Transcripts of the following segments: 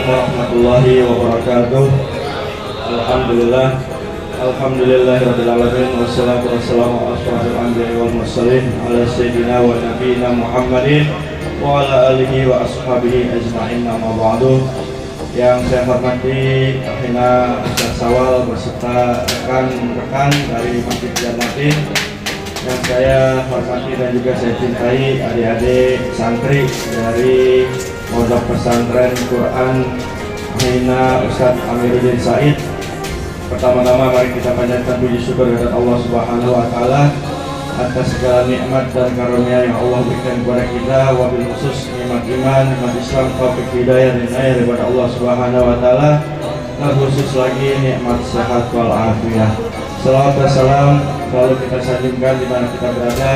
warahmatullahi wabarakatuh. Alhamdulillah, alhamdulillahirabbil alamin, wassalatu wassalamu ala asyrofil anbiya'i wal mursalin ala sayyidina wa nabiyina Muhammadin wa ala alihi wa ashabihi ajma'in, amma ba'du. Yang saya hormati akhina Ustaz Sawal beserta rekan-rekan dari Masjid Jannatin, yang saya hormati dan juga saya cintai adik-adik santri dari Pondok Pesantren Quran Akhina Ustadz Amiruddin Said. Pertama-tama mari kita panjatkan puji syukur kepada Allah Subhanahu wa taala atas segala nikmat dan karunia yang Allah berikan kepada kita, wabil khusus nikmat iman, nikmat Islam, taufik hidayah dan inayah daripada Allah Subhanahu wa taala, dan khusus lagi nikmat sehat wal afiyah. Salawat dan salam selalu kita sanjungkan di mana kita berada.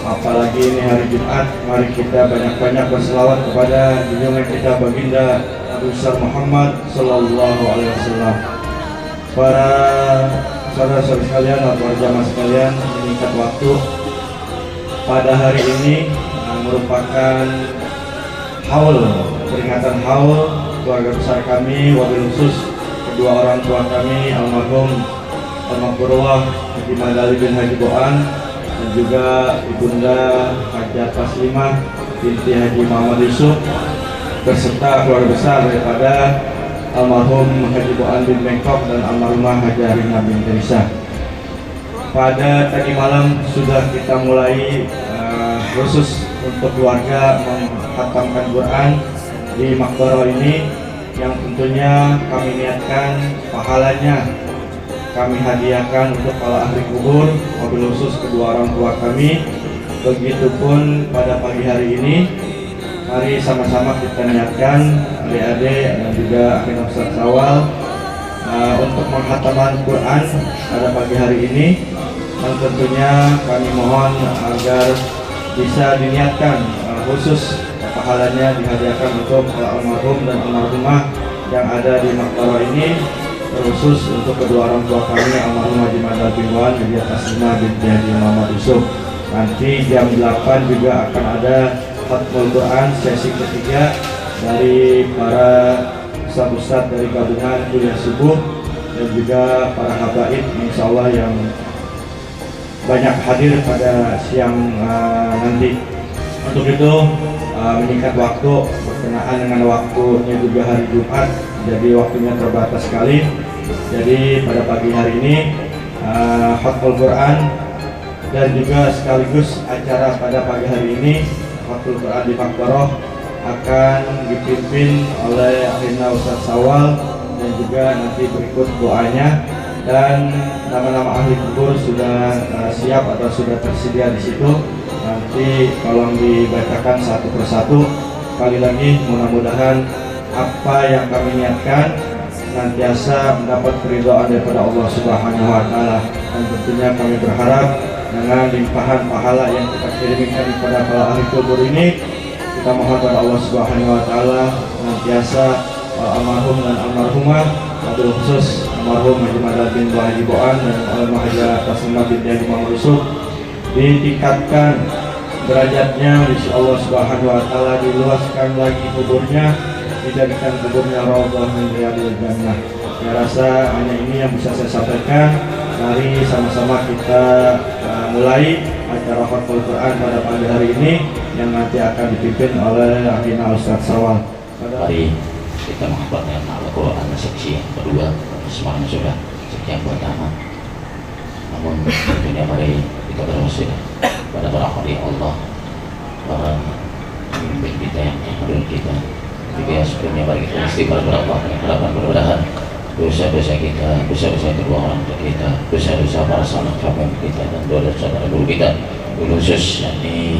Apalagi ini hari Jumat, mari kita banyak-banyak berselawat kepada junjungan kita baginda Nabi besar Muhammad sallallahu alaihi wasallam. Para saudara-saudara sekalian atau jamaah sekalian, meningkat waktu pada hari ini merupakan haul, peringatan haul keluarga besar kami, wabil khusus kedua orang tua kami almarhum Almarhumah Haji Madali bin Haji Boan dan juga Ibunda Hajah Taslimah binti Haji Muhammad Yusuf beserta keluarga besar daripada almarhum Haji Boan bin Bengkok dan almarhumah Hajah Rina bin Terisa. Pada tadi malam sudah kita mulai khusus untuk keluarga menghatamkan Quran di Makbaro ini, yang tentunya kami niatkan pahalanya kami hadiahkan untuk para ahli kubur, wabil khusus kedua orang tua kami. Begitupun pada pagi hari ini, mari sama-sama kita niatkan adik-adik dan juga akhirnya Ustaz Sawal untuk menghataman Quran pada pagi hari ini, dan tentunya kami mohon agar bisa diniatkan khusus pahalanya dihadiahkan untuk almarhum dan almarhumah yang ada di Makbaro ini, khusus untuk kedua orang tua kami almarhum Haji Madal bin Wan dan Hajah Taslimah binti Haji Muhammad Yusuf. Nanti jam 8 juga akan ada Khatmul Quran sesi ketiga dari para ustadz-ustadz dari gabungan kuliah subuh dan juga para habaib insyaallah yang banyak hadir pada siang nanti. Untuk itu meningkat waktu berkenaan dengan waktunya juga hari Jumat, jadi waktunya terbatas sekali. Jadi pada pagi hari ini Khatmul Quran dan juga sekaligus acara pada pagi hari ini Khatmul Quran di Makbaro akan dipimpin oleh akhirnya Ustaz Sawal, dan juga nanti berikut doanya, dan nama-nama ahli kubur sudah siap atau sudah tersedia di situ. Nanti tolong dibacakan satu persatu. Sekali lagi mudah-mudahan apa yang kami niatkan senantiasa mendapat keridhaan daripada Allah Subhanahu wa taala, dan tentunya kami berharap dengan limpahan pahala yang kita kirimkan kepada para ahli kubur ini, kita mohon kepada Allah Subhanahu wa taala senantiasa almarhum dan almarhumah, wabil khusus almarhum Haji Madal bin Haji Boan dan almarhumah Hajah Taslimah binti Haji Muhammad Yusuf ditingkatkan derajatnya insya Allah Subhanahu wa taala, diluaskan lagi kuburnya, dijadikan kuburnya raudhah min riyadil jannah. Saya rasa hanya ini yang bisa saya sampaikan. Mari sama-sama kita mulai acara Khatmul Quran pada pagi hari ini yang nanti akan dipimpin oleh akhina Ustaz Sawal. Mari kita menghafalkan Al-Quran seksi yang kedua, semuanya sudah seksi yang pertama. Namun tentunya mari kita berdoa pada para wali Allah, para pemimpin kita yang hadir kita. Juga sebelumnya mari kita istighfar kepada Allah, harapan mudah-mudahan dosa-dosa kita, dosa-dosa kedua orang tua kita, dosa-dosa para sahabat kami kita, dan dosa-dosa para guru kita, khusus yakni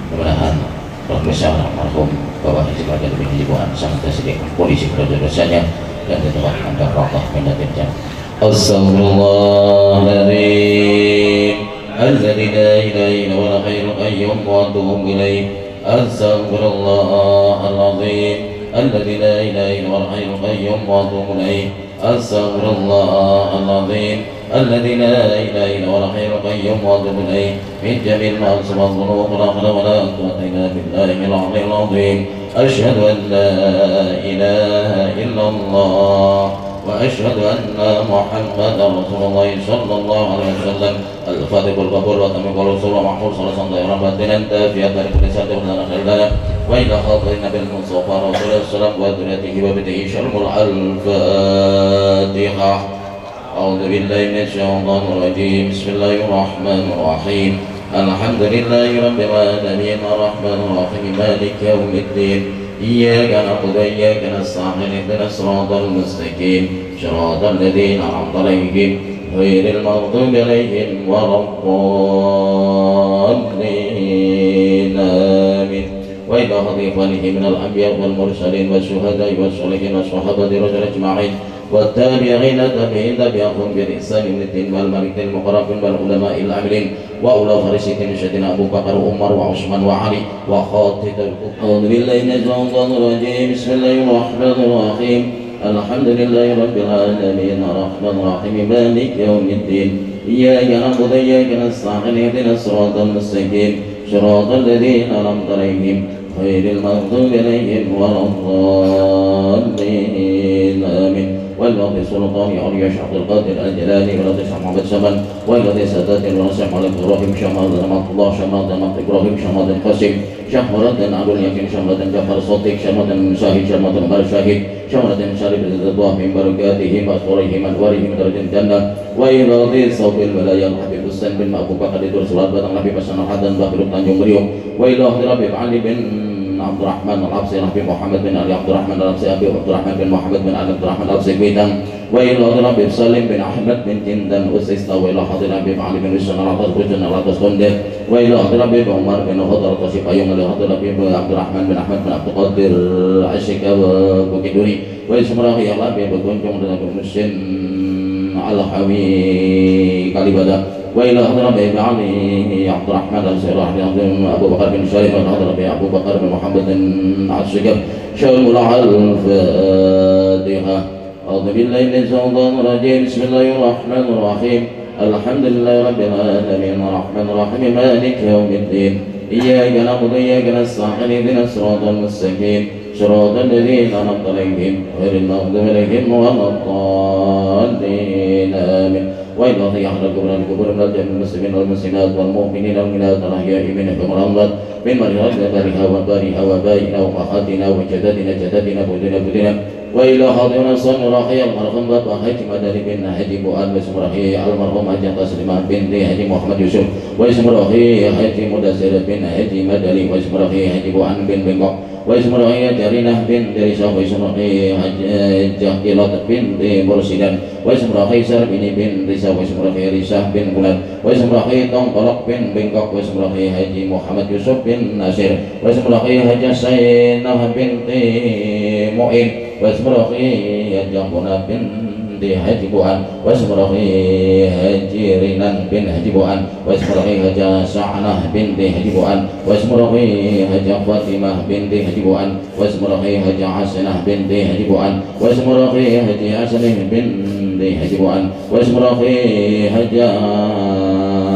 mudah-mudahan Profesor almarhum Bapak Haji Madal bin Haji Boan sangat tersedia polisi pada dosanya dan tetap anda rokah mendatin jannah. Astagfirullahaladzim alladzi la ilaha illa huwal hayyul qayyum wa atubu ilaih. Astagfirullahaladzim alladzi la ilaha illa huwal hayyul qayyum wa atubu ilaih. Astagfirullahaladzim الذي لا إله إلا هو الحي القيوم وأتوب إليه من جميع المعاصي والذنوب ولا حول ولا قوة إلا بالله العلي العظيم. أشهد أن لا إله إلا الله وأشهد أن محمدا رسول الله صلى الله عليه وسلم الفاتح القبول وتميم الرسول ومحفوظ صلى الله عليه وسلم باطنا دافيا dari kulli satu dan akhirnya wa ila khatirin nabil mustafa rasulullah sallallahu alaihi wa bihi syarmul al-fatihah. A'udzu billahi minasyaitonir rajim. Bismillahirrahmanirrahim. Alhamdulillahi rabbil alamin arrahmanir rahim maliki yaumiddin. إياك نعبد وإياك نستعين اهدنا الصراط المستقيم صراط الذين أنعمت عليهم غير المغضوب عليهم ولا الضالين آمين. وإلى إخوانه من الأنبياء والمرسلين والشهداء والصالحين والصحابة رجل أجمعين والتابعين تبعهم بإحسان من الدين والملك المقربين والعلماء العاملين وأولى فرشة سيدنا أبو بكر وعمر وعثمان وعلي وخاطب. أعوذ بالله من الشيطان الرجيم. بسم الله الرحمن الرحيم. الحمد لله رب العالمين الرحمن الرحيم مالك يوم الدين. إياك نعبد وإياك نستعين اهدنا الصراط المستقيم صراط الذين أنعمت عليهم غير المغضوب عليهم ولا الضالين آمين. والوقت سلطان علي عبد القادر الجلالي ولد محمد سمن ولد سادات ونصر على إبراهيم شمال رحمة الله شمال رحمة إبراهيم شمال قاسم شمال عبد اليقين شمال جعفر صديق شمال شاهد شمال عمر شاهد شمال شارب الله من بركاتهم وأسرارهم أنوارهم درجة الجنة وإرادة صوب الولاية الحبيب حسين بن أبو بكر دور سلطان بدن نبي بسنة حدن بكر تنجم بريوم وإلى ربي علي بن عبد الرحمن العبسي ربي محمد بن علي عبد الرحمن العبسي أبي عبد الرحمن بن محمد بن علي عبد الرحمن العبسي بيتان وإلى ربي سالم بن أحمد بن جندن أسيستا وإلى حضر ربي علي بن وسن العطاس بن العطاس كندر وإلى ربي عمر بن خضر قصيب أيوم إلى حضر ربي عبد الرحمن بن أحمد بن عبد القادر عشق بكدوري وإسمراه يا ربي بكونجم dengan Muslim Al-Hawi Kalibada وإلى حضر ربي علي عبد الرحمن السيراح أبو بكر بن شريف وحضر ربي أبو بكر بن محمد عشق شاول الفاتحة. أعوذ بالله من الشيطان الرجيم. بسم الله الرحمن الرحيم. الحمد لله رب العالمين الرحمن الرحيم مالك يوم الدين. إياك نعبد وإياك نستعين اهدنا الصراط المستقيم صراط الذين أنعمت عليهم غير المغضوب عليهم ولا الضالين آمين. وإلى يحضر القبور من الجميع المسلمين والمسلمات والمؤمنين والمؤمنات الأحياء منهم والأموات من مريضنا بارها وبارها وبائنا وأخاتنا وجدتنا جدتنا بدنا وإلى حاضرنا الصالح المرحوم بابا حاج مدني بن حاجي بوان واسم رخي المرحوم حاج تسليمان بن حاجي محمد يوسف واسم رخي حاج مدثر بن حاجي مدني واسم رخي حاج بوان بن بنقok واسم رخي جرينة بن دريسة واسم رخي حاج جاكيلات بن مرسيدان واسم رخي سربيني بن ريسة واسم رخي ريسة بن بلاد واسم رخي تongkolok بن بنقok واسم رخي حاج محمد يوسف بن ناصر واسم رخي حاج سينة بنت مؤين واسم رخي جامبونا بنت حاجي بوان واسم رخي حاجي رينان بن حاجي بوان واسم رخي حاجة سعنة بنت حاجي بوان واسم رخي حاجة فاطمة بنت حاجي بوان واسم رخي حاجة حسنة بنت حاجي بوان واسم رخي حاجة حسنة بنت حاجي بوان واسم رخي حاجة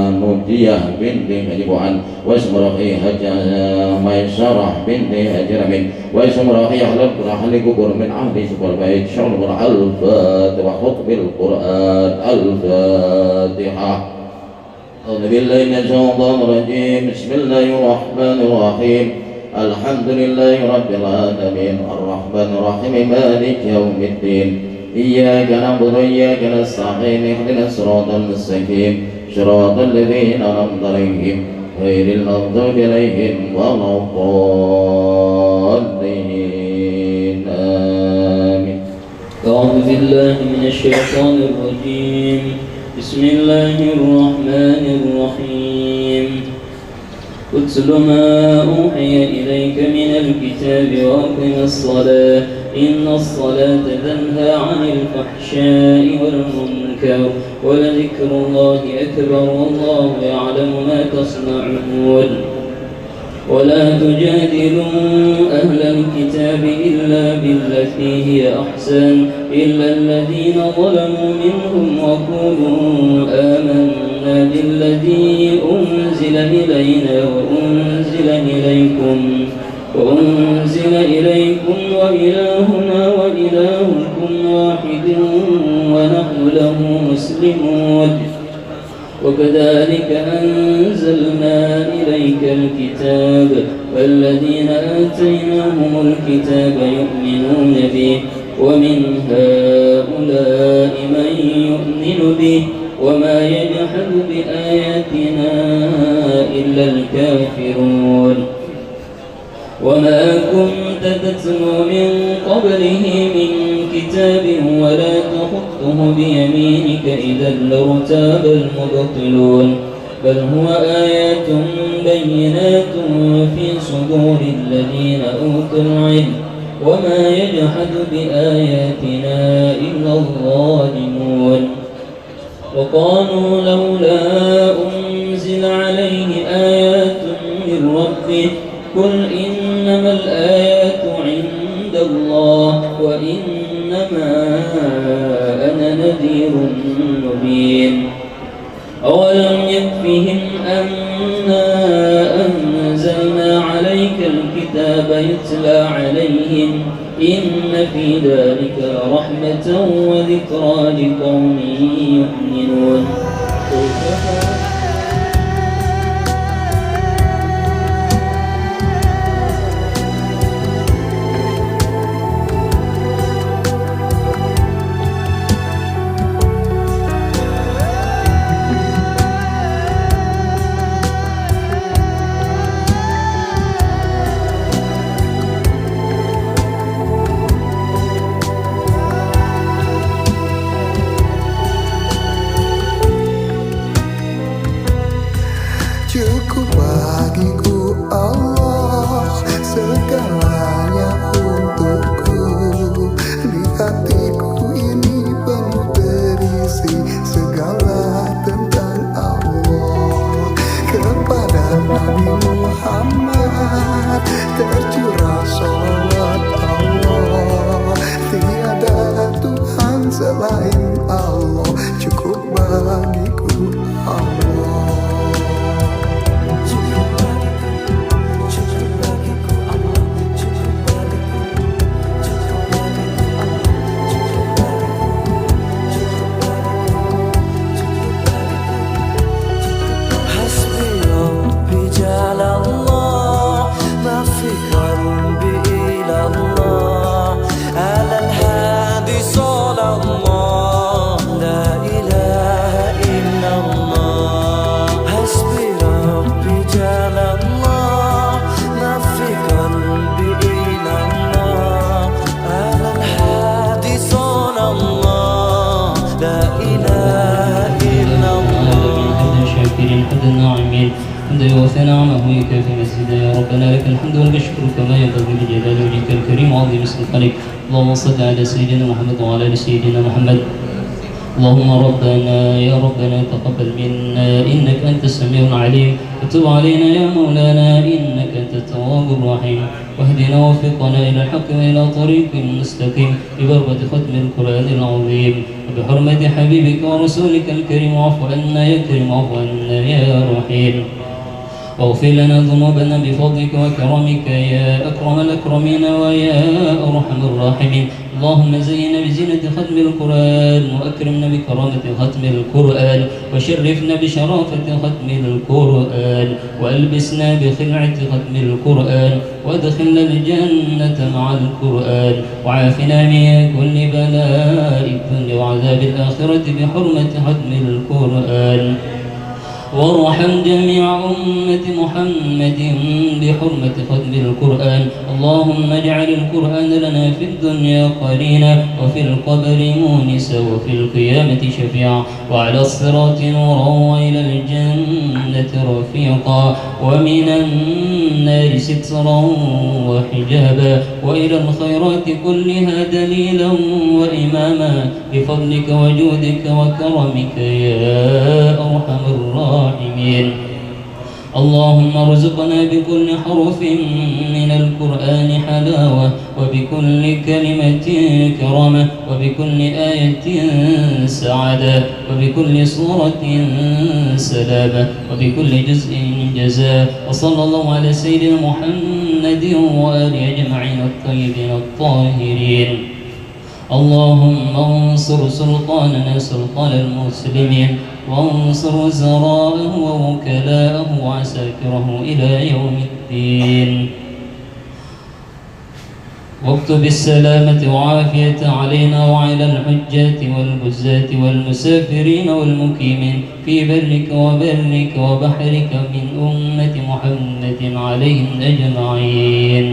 مدية بنت حاجي بوان واسم رخي حاجة ميسرة بنت حاجي رمين واسم رخي أهل قبور من عهد سبر بيت شعر الفاتحة وخطب القرآن الفاتحة. أعوذ بالله من الشيطان الرجيم. بسم الله الرحمن الرحيم. الحمد لله رب العالمين الرحمن الرحيم مالك يوم الدين. إياك نعبد وإياك نستعين اهدنا الصراط المستقيم صراط الذين أنعمت عليهم غير المغضوب عليهم ولا الضالين آمين. أعوذ بالله من الشيطان الرجيم. بسم الله الرحمن الرحيم. اتل ما أوحي إليك من الكتاب وأقم الصلاة إن الصلاة تنهى عن الفحشاء والمنكر ولذكر الله أكبر والله يعلم ما تصنعون. ولا تجادلوا أهل الكتاب إلا بالتي هي أحسن إلا الذين ظلموا منهم وقولوا آمنا بالذي أنزل إلينا وأنزل إليكم وأنزل إليكم وإلهنا وإلهكم واحد ونحن له مسلمون وكذلك أنزلنا إليك الكتاب والذين آتيناهم الكتاب يؤمنون به ومن هؤلاء من يؤمن به وما يجحد بآياتنا إلا الكافرون وما كنت تتلو من قبله من كتاب ولا تخطه بيمينك إذا لارتاب المبطلون بل هو آيات بينات في صدور الذين أوتوا العلم وما يجحد بآياتنا إلا الظالمون وقالوا لولا أنزل عليه آيات من ربه قل إنما الآيات عند الله وإنما أنا نذير مبين أولم يكفهم أنا أنزلنا عليك الكتاب يتلى عليهم إن في ذلك لرحمة وذكرى لقوم يؤمنون Cukup bagiku Allah, segalanya untukku. Di hatiku ini penuh terisi segala tentang Allah. Kepada Nabi Muhammad tercurah salawat Allah. Tiada Tuhan selain Allah, cukup bagiku Allah. وثنى نعمه يكافي مسجدا يا ربنا لك الحمد ولك الشكر كما ينبغي لجلال وجهك الكريم وعظيم سلطانك اللهم صل على سيدنا محمد وعلى ال سيدنا محمد اللهم ربنا يا ربنا تقبل منا إنك أنت السميع العليم وتب علينا يا مولانا إنك أنت التواب الرحيم واهدنا ووفقنا إلى الحق وإلى طريق مستقيم ببركة ختم القرآن العظيم وبحرمة حبيبك ورسولك الكريم واعف عنا يا كريم واعف عنا يا رحيم واغفر لنا ذنوبنا بفضلك وكرمك يا أكرم الأكرمين ويا أرحم الراحمين اللهم زينا بزينة ختم القرآن وأكرمنا بكرامة ختم القرآن وشرفنا بشرافة ختم القرآن وألبسنا بخلعة ختم القرآن وادخلنا الجنة مع القرآن وعافنا من كل بلاء الدنيا وعذاب الآخرة بحرمة ختم القرآن وارحم جميع أمة محمد بحرمة ختم القرآن اللهم اجعل القرآن لنا في الدنيا قرينا وفي القبر مونسا وفي القيامة شفيعا وعلى الصراط نورا وإلى الجنة رفيقا ومن النار سترا وحجابا وإلى الخيرات كلها دليلا وإماما بفضلك وجودك وكرمك يا أرحم الراحمين اللهم ارزقنا بكل حرف من القرآن حلاوة، وبكل كلمة كرامة، وبكل آية سعادة، وبكل صورة سلامة، وبكل جزء جزاء. وصلى الله على سيدنا محمد وآله أجمعين الطيبين الطاهرين. اللهم انصر سلطاننا سلطان المسلمين، وانصر وزراءه ووكلاءه وعساكره إلى يوم الدين، واكتب السلامة وعافية علينا وعلى الحجاج والبزاة والمسافرين والمقيمين في برك وبرك وبحرك من أمة محمد عليهم أجمعين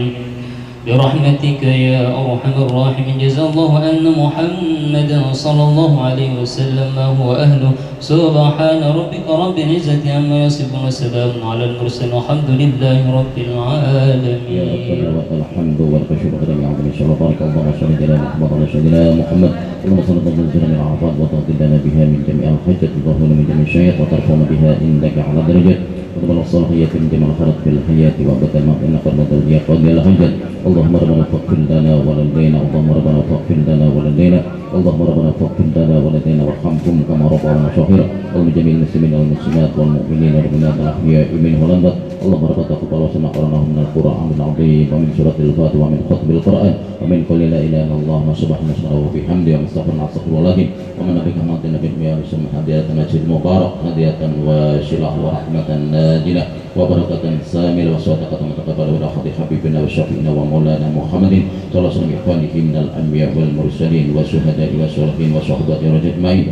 برحمتك يا أرحم الراحمين. جزا الله أن محمدا صلى الله عليه وسلم ما هو أهله. سبحان ربك رب العزة عما يصفون وسلام على المرسلين والحمد لله رب العالمين. يا ربنا ولك الحمد ولك الشكر قدم يا عبد إن شاء الله. بارك الله وسلم على محمد وعلى سيدنا محمد. اللهم صل وسلم على العافية وتغفر لنا بها من جميع الحجة وتطهرنا من جميع الشيء وترفعنا بها عندك على الدرجات وتقبل الصلاحية من جميع الخيرات في الحياة وأبدا ما إنك رب الدنيا قضي الحجة. اللهم ربنا فاغفر لنا ولدينا، اللهم ربنا فاغفر لنا ولدينا، اللهم ربنا فاغفر لنا ولدينا وارحمهم كما ربنا صغيرا. اللهم جميع المسلمين والمسلمات والمؤمنين والمؤمنات الأحياء منهم والأموات. اللهم ربنا تقبل وسمع قرآنه من القرآن العظيم ومن سورة الفاتحة ومن ختم القرآن ومن قول لا إله إلا الله سبحانه وبحمده ومستغفرنا استغفر الله ومن نبيك محمد النبي بسم هدية مسجد مبارك هدية وشلة ورحمة نازلة وبركة سامرة وصدقة متقبلة إلى حضرة حبيبنا وشفيعنا ومولانا محمد صلى الله عليه وسلم إخوانه من الأنبياء والمرسلين والشهداء والصالحين والصحبة رجل أجمعين.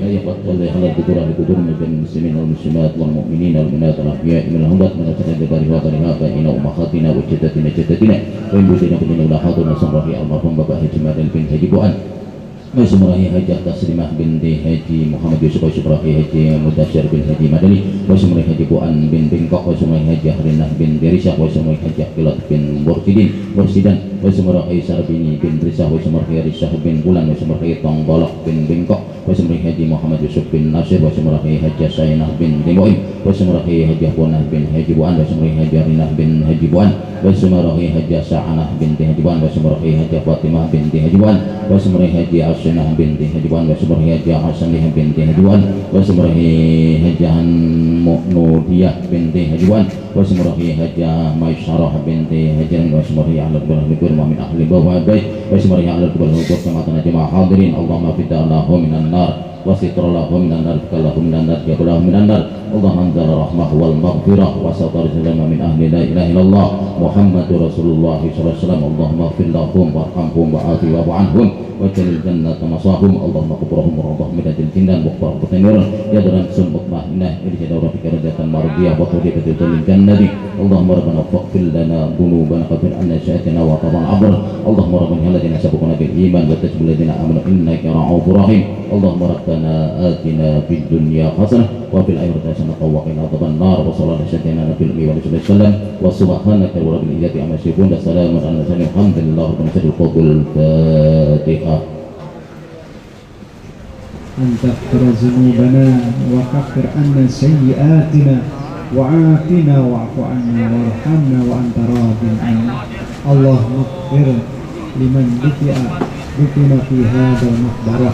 والله على القدور من المسلمين والمسلمات والمؤمنين والمؤمنات الأحياء من الأموات من الجنة بارها آبائنا وأمهاتنا وجداتنا جداتنا وإبوتنا بدنا ولا حاضر نصره المرحوم Bapak Haji Madel bin Haji Buan, Wasumurahi Haji Taslimah binti Haji Muhammad Yusuf, Wasumurahi Haji Mudasyar bin Haji Madani, Wasumurahi Haji Buan bin Bingkok, Wasumurahi Haji Ahrinah bin Derisah, Wasumurahi Haji Akilat bin Bursidan, Wasumurahi Sarbini bin Risah, Wasumurahi Risah bin Bulan, Wasumurahi Tongbolok bin Bingkok, Wasumurahi Haji Muhammad Yusuf bin Nasir, Wasumurahi Haji Sainah bin Demoim, Wasumurahi Haji Bunah bin Haji Buan, Wasumurahi Haji Ahrinah bin Haji Buan, Wasumurahi Haji Sa'anah binti Haji Buan, Wasumurahi Haji Fatimah binti Haji Buan, Wasumurahi Haji Asinah binti Haji Buan, Wasumurahi Haji Hasanah binti Haji Buan, Wasumurahi Haji Nudiyah binti Haji Buan, Wasumurahi Haji Maisyarah binti Haji, Wasumurahi Ahlul Qur'an min ahli bawah baik, Wasumurahi Ahlul Qur'an kematan jemaah hadirin. Allahumma fidallahu minan nar wasitra lahum minan nar kalahum minan nar jabalahum minan nar. Allahumma anzal rahmah wal maghfirah wa satar salama min ahli la ilaha illallah Muhammadur Rasulullah sallallahu alaihi wasallam. Allahumma ighfir lahum warhamhum wa'afi wa'fu anhum waj'al jannata masahum. Allahumma qubrahum warhamhum midadil jinnan wa qurratan nuran ya dalam sun mutmainnah irja'u rabbika radatan mardiyah wa qadibatul jannati. Allahumma rabbana faghfir lana dhunubana wa anna syaitana wa taban abr. Allahumma rabbana alladhina sabaquna bil iman wa tajbil ladina amanu innaka ra'ufur rahim. Allahumma rabbana atina fid dunya hasanah wa fil akhirati hasanah wa qina adzaban nar. Wa sallallahu alaihi wa sallam wa subhanaka rabbil izzati amma yasifun wa salamun ala mursalin alhamdulillahi rabbil alamin. Fatihah. أن تغفر ذنوبنا وكفر عنا سيئاتنا وعافنا واعف عنا وارحمنا وأنت راض عنا. اللهم اغفر لمن دفن في هذا المقبرة.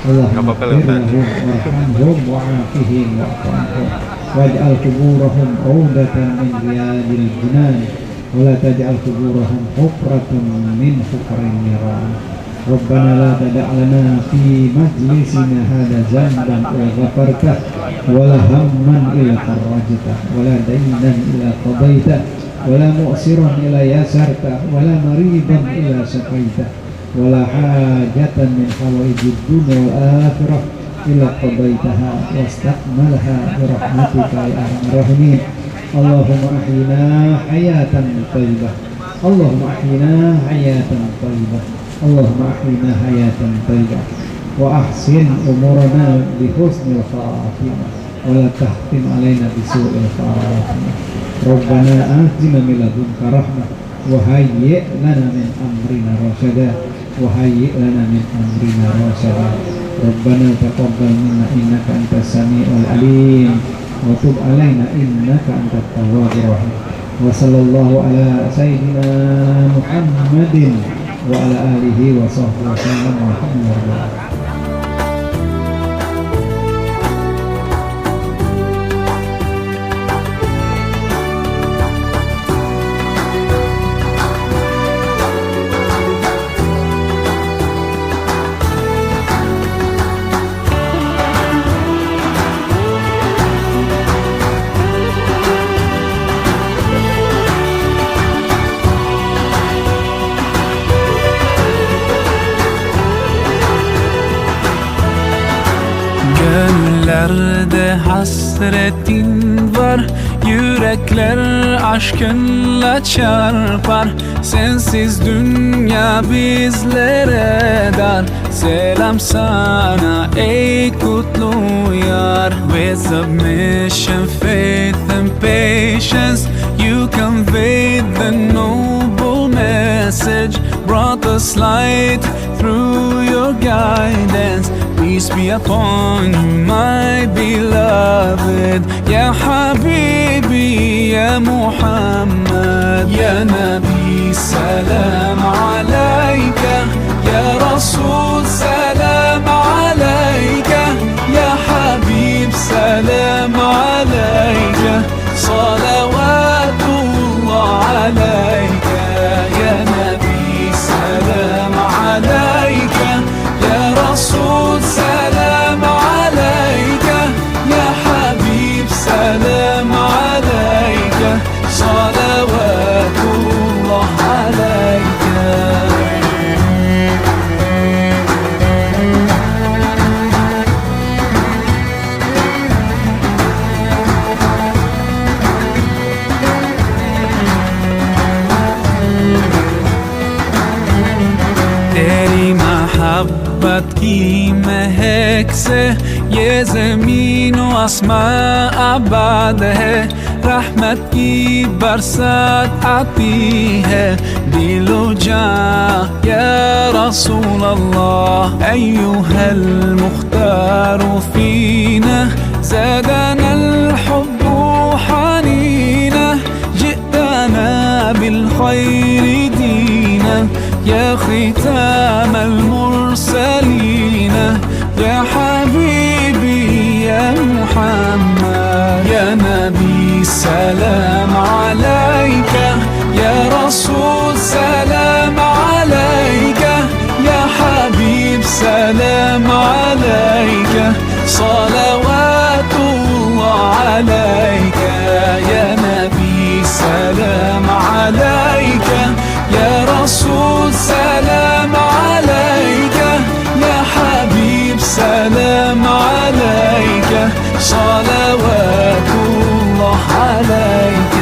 اللهم اغفر لهم وارحمهم وعافهم واعف عنهم واجعل قبورهم روضة من رياض الجنان ولا تجعل قبورهم حفرة من حفر النيران. ربنا لا تدع لنا في مجلسنا هذا ذنبا إلا غفرته ولا هما إلا فرجته ولا دينا إلا قضيته ولا مؤسرا إلا يسرته ولا مريضا إلا شفيته ولا حاجة من حوائج الدنيا والآخرة إلا قضيتها واستكملها برحمتك يا أرحم الراحمين. اللهم أحينا حياة طيبة، اللهم أحينا حياة طيبة، اللهم أحينا حياة طيبة وأحسن أمورنا بحسن الخاتمة ولا تختم علينا بسوء الخاتمة. ربنا آتنا من لدنك رحمة وهيئ لنا من أمرنا رشدا وهيئ لنا من أمرنا رشدا. ربنا تقبل منا إنك أنت السميع العليم. وتب علينا إنك أنت التواب الرحيم. وصلى الله على سيدنا محمد وعلى آله وصحبه وسلم والحمد لله. Gönüllerde hasretin var, yürekler aşkınla çarpar. Sensiz dünya bizlere dar. Selam sana ey kutlu yar. With submission, faith and patience, you conveyed the noble message, brought us light through your guidance. Peace be upon you, my beloved. Ya Habibi, Ya Muhammad, Ya Nabi, salam alayka. Ya Rasul, salam alayka. Ya Habib, salam alayka. Salawatullah alayka. Ya Nabi, salam alayka. Ya Rasul, salam alayka. Ya Habib, salam alayka. Salawatullah alayka. तेरी मोहब्बत की महक से ये ज़मीन व आसमां आबाद है. रहमत की बरसात आती है दिलो जां या रसूल अल्लाह. अय्युहल मुख्तार फीना ज़ादना الحب حنينا. جئتنا بالخير دينا يا ختام المرسلين. يا حبيبي يا محمد يا نبي سلام عليك. يا رسول سلام عليك. يا حبيب سلام عليك. صلوات الله عليك. يا نبي سلام عليك. يا رسول سلام عليك. يا حبيب سلام عليك. صلوات الله عليك.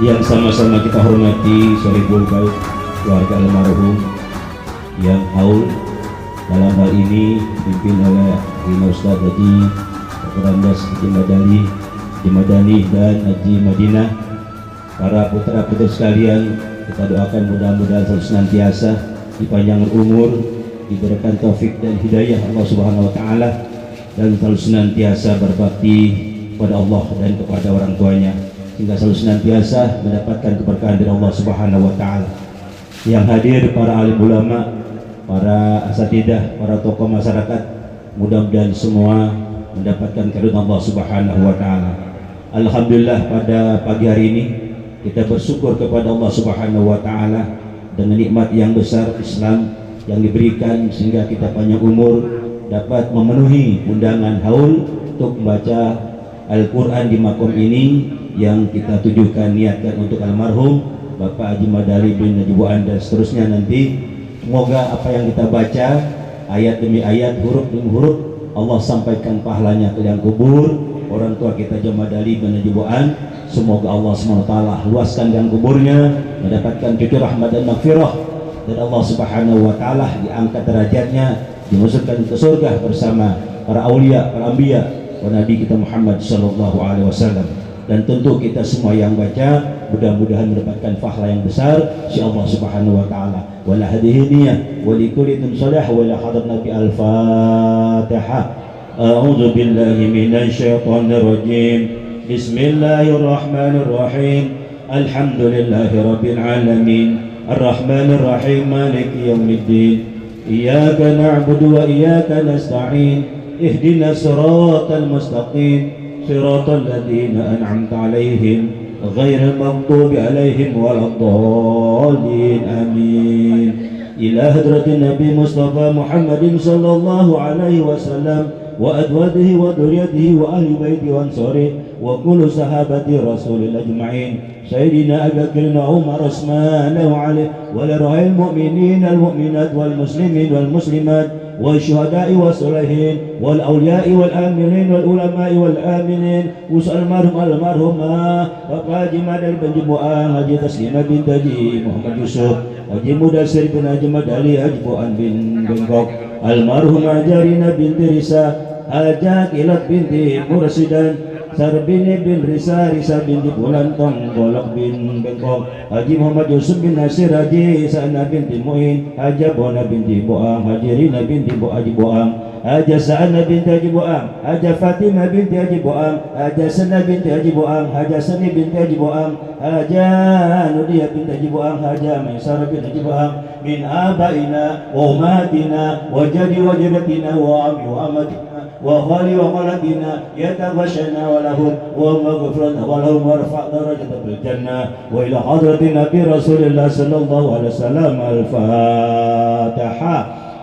Yang sama-sama kita hormati Soribul Baik keluarga almarhum yang haul dalam hal ini dipimpin oleh Imam Ustaz Haji Dr. Andas Haji Madani dan Haji Madinah. Para putra-putri sekalian, kita doakan mudah-mudahan selalu senantiasa dipanjangkan umur, diberikan taufik dan hidayah Allah Subhanahu wa taala, dan selalu senantiasa berbakti kepada Allah dan kepada orang tuanya, sehingga selalu senantiasa mendapatkan keberkahan dari Allah Subhanahu wa taala. Yang hadir para alim ulama, para asatidah, para tokoh masyarakat, mudah-mudahan semua mendapatkan keridhaan Allah Subhanahu wa taala. Alhamdulillah, pada pagi hari ini kita bersyukur kepada Allah Subhanahu wa taala dengan nikmat yang besar Islam yang diberikan sehingga kita panjang umur dapat memenuhi undangan haul untuk membaca Al-Quran di makom ini yang kita tujukan niatkan untuk almarhum Bapak Haji Madali bin Najib dan seterusnya nanti. Semoga apa yang kita baca ayat demi ayat, huruf demi huruf, Allah sampaikan pahalanya ke liang kubur orang tua kita Haji Madali bin Najib. Semoga Allah SWT luaskan liang kuburnya, mendapatkan cucu rahmat dan maghfirah, dan Allah Subhanahu wa taala diangkat derajatnya, dimasukkan ke surga bersama para aulia, para anbiya, wa nabi kita Muhammad sallallahu alaihi wasallam. Dan tentu kita semua yang baca mudah-mudahan mendapatkan pahala yang besar si Allah Subhanahu wa taala. Wala hadhihi niyyah wa likulli salih wa la hadrat Nabi al-Fatihah. A'udzu billahi minasy syaithanir rajim. Bismillahirrahmanirrahim. Alhamdulillahi rabbil alamin. Arrahmanir rahim maliki yaumiddin. Iyyaka na'budu wa iyyaka nasta'in. Ihdinas siratal mustaqim. صراط الذين أنعمت عليهم غير المغضوب عليهم ولا الضالين آمين. إلى حضرة النبي مصطفى محمد صلى الله عليه وسلم وأزواجه وذريته وأهل بيته وأنصاره وكل صحابة رسول الله أجمعين سيدنا أبي بكر وعمر عثمان وعلي ولروح المؤمنين المؤمنات والمسلمين والمسلمات والشهداء والصالحين والأولياء والآمنين والعلماء والآمنين وسأل المرحومة Bapak Haji Madali bin Jibuan, Haji Taslimah bin Haji Muhammad Yusuf, Haji Mudassir bin Haji Madali, Haji Buan bin Bengkok, almarhum Hajarina binti Risa, Hajat Ilat binti Murasidan, Sarbini bin Risa, Risa binti Bulantong, Golok bin Bengkok, Haji Muhammad Yusuf bin Nasir, Haji Sana binti Mu'in, Haji Bona binti Boang, Haji Rina binti Haji Boang, Haji Sa'ana binti Haji Boang, Haji Fatimah binti Haji Boang, Haji Sana binti Haji Boang, Haji Sani binti Haji Boang, Haji Nudiyah binti Haji Boang, Haji Maisarah binti Haji Boang, min abaina wa umatina wa jadi wa jadatina wa ami wa amatina وخالي وخالتنا يتغشنا ولهم ومغفرنا ولهم وارفع درجة في الجنة وإلى حضرة النبي رسول الله صلى الله عليه وسلم. الفاتحة.